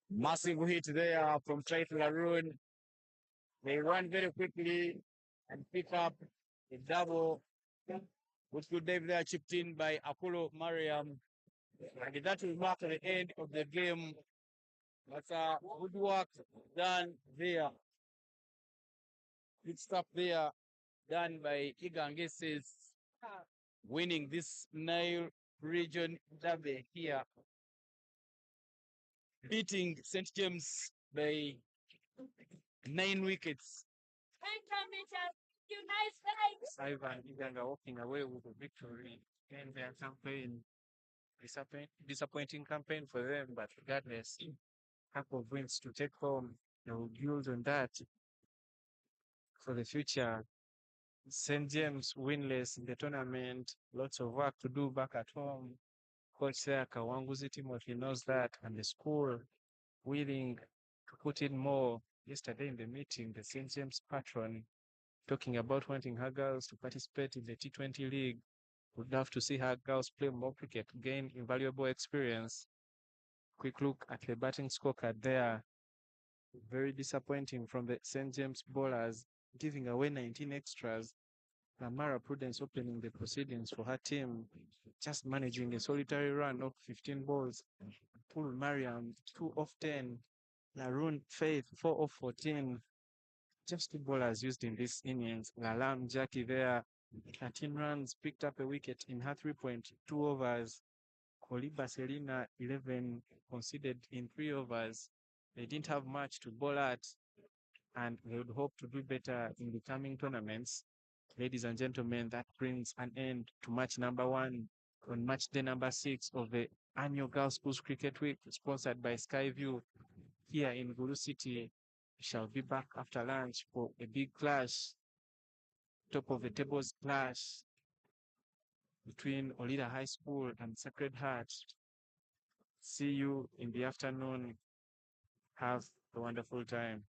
Massive hit there from Traith Laroon. They run very quickly and pick up a double, which good Dave there chipped in by Apollo Mariam. And that will mark the end of the game. That's good work done there. Good stuff there done by Igangeses, winning this Nile region derby here, beating St. James by 9 wickets. Ivan Iganga walking away with a victory in their campaign. Disappointing campaign for them, but regardless, couple of wins to take home. They will build on that for the future. St. James winless in the tournament. Lots of work to do back at home. Coach there, Kawanguzi Timothy, knows that, and the school willing to put in more. Yesterday in the meeting, the St. James patron talking about wanting her girls to participate in the T20 league. Would love to see her girls play more cricket, gain invaluable experience. Quick look at the batting scorecard there. Very disappointing from the St. James bowlers, giving away 19 extras. Lamara Prudence opening the proceedings for her team, just managing a solitary run of 15 balls. Pool Mariam, 2 of 10. Laroon Faith, 4 of 14. Just 2 bowlers used in this innings. Lalam Jackie there, 13 runs, picked up a wicket in her 3.2 overs. Koliba Selina, 11, conceded in 3 overs. They didn't have much to bowl at, and they would hope to do better in the coming tournaments. Ladies and gentlemen, that brings an end to match number 1 on match day number 6 of the annual Girls Schools Cricket Week, sponsored by Skyview here in Gulu City. We shall be back after lunch for a big clash, top of the tables clash between Olida High School and Sacred Heart. See you in the afternoon. Have a wonderful time.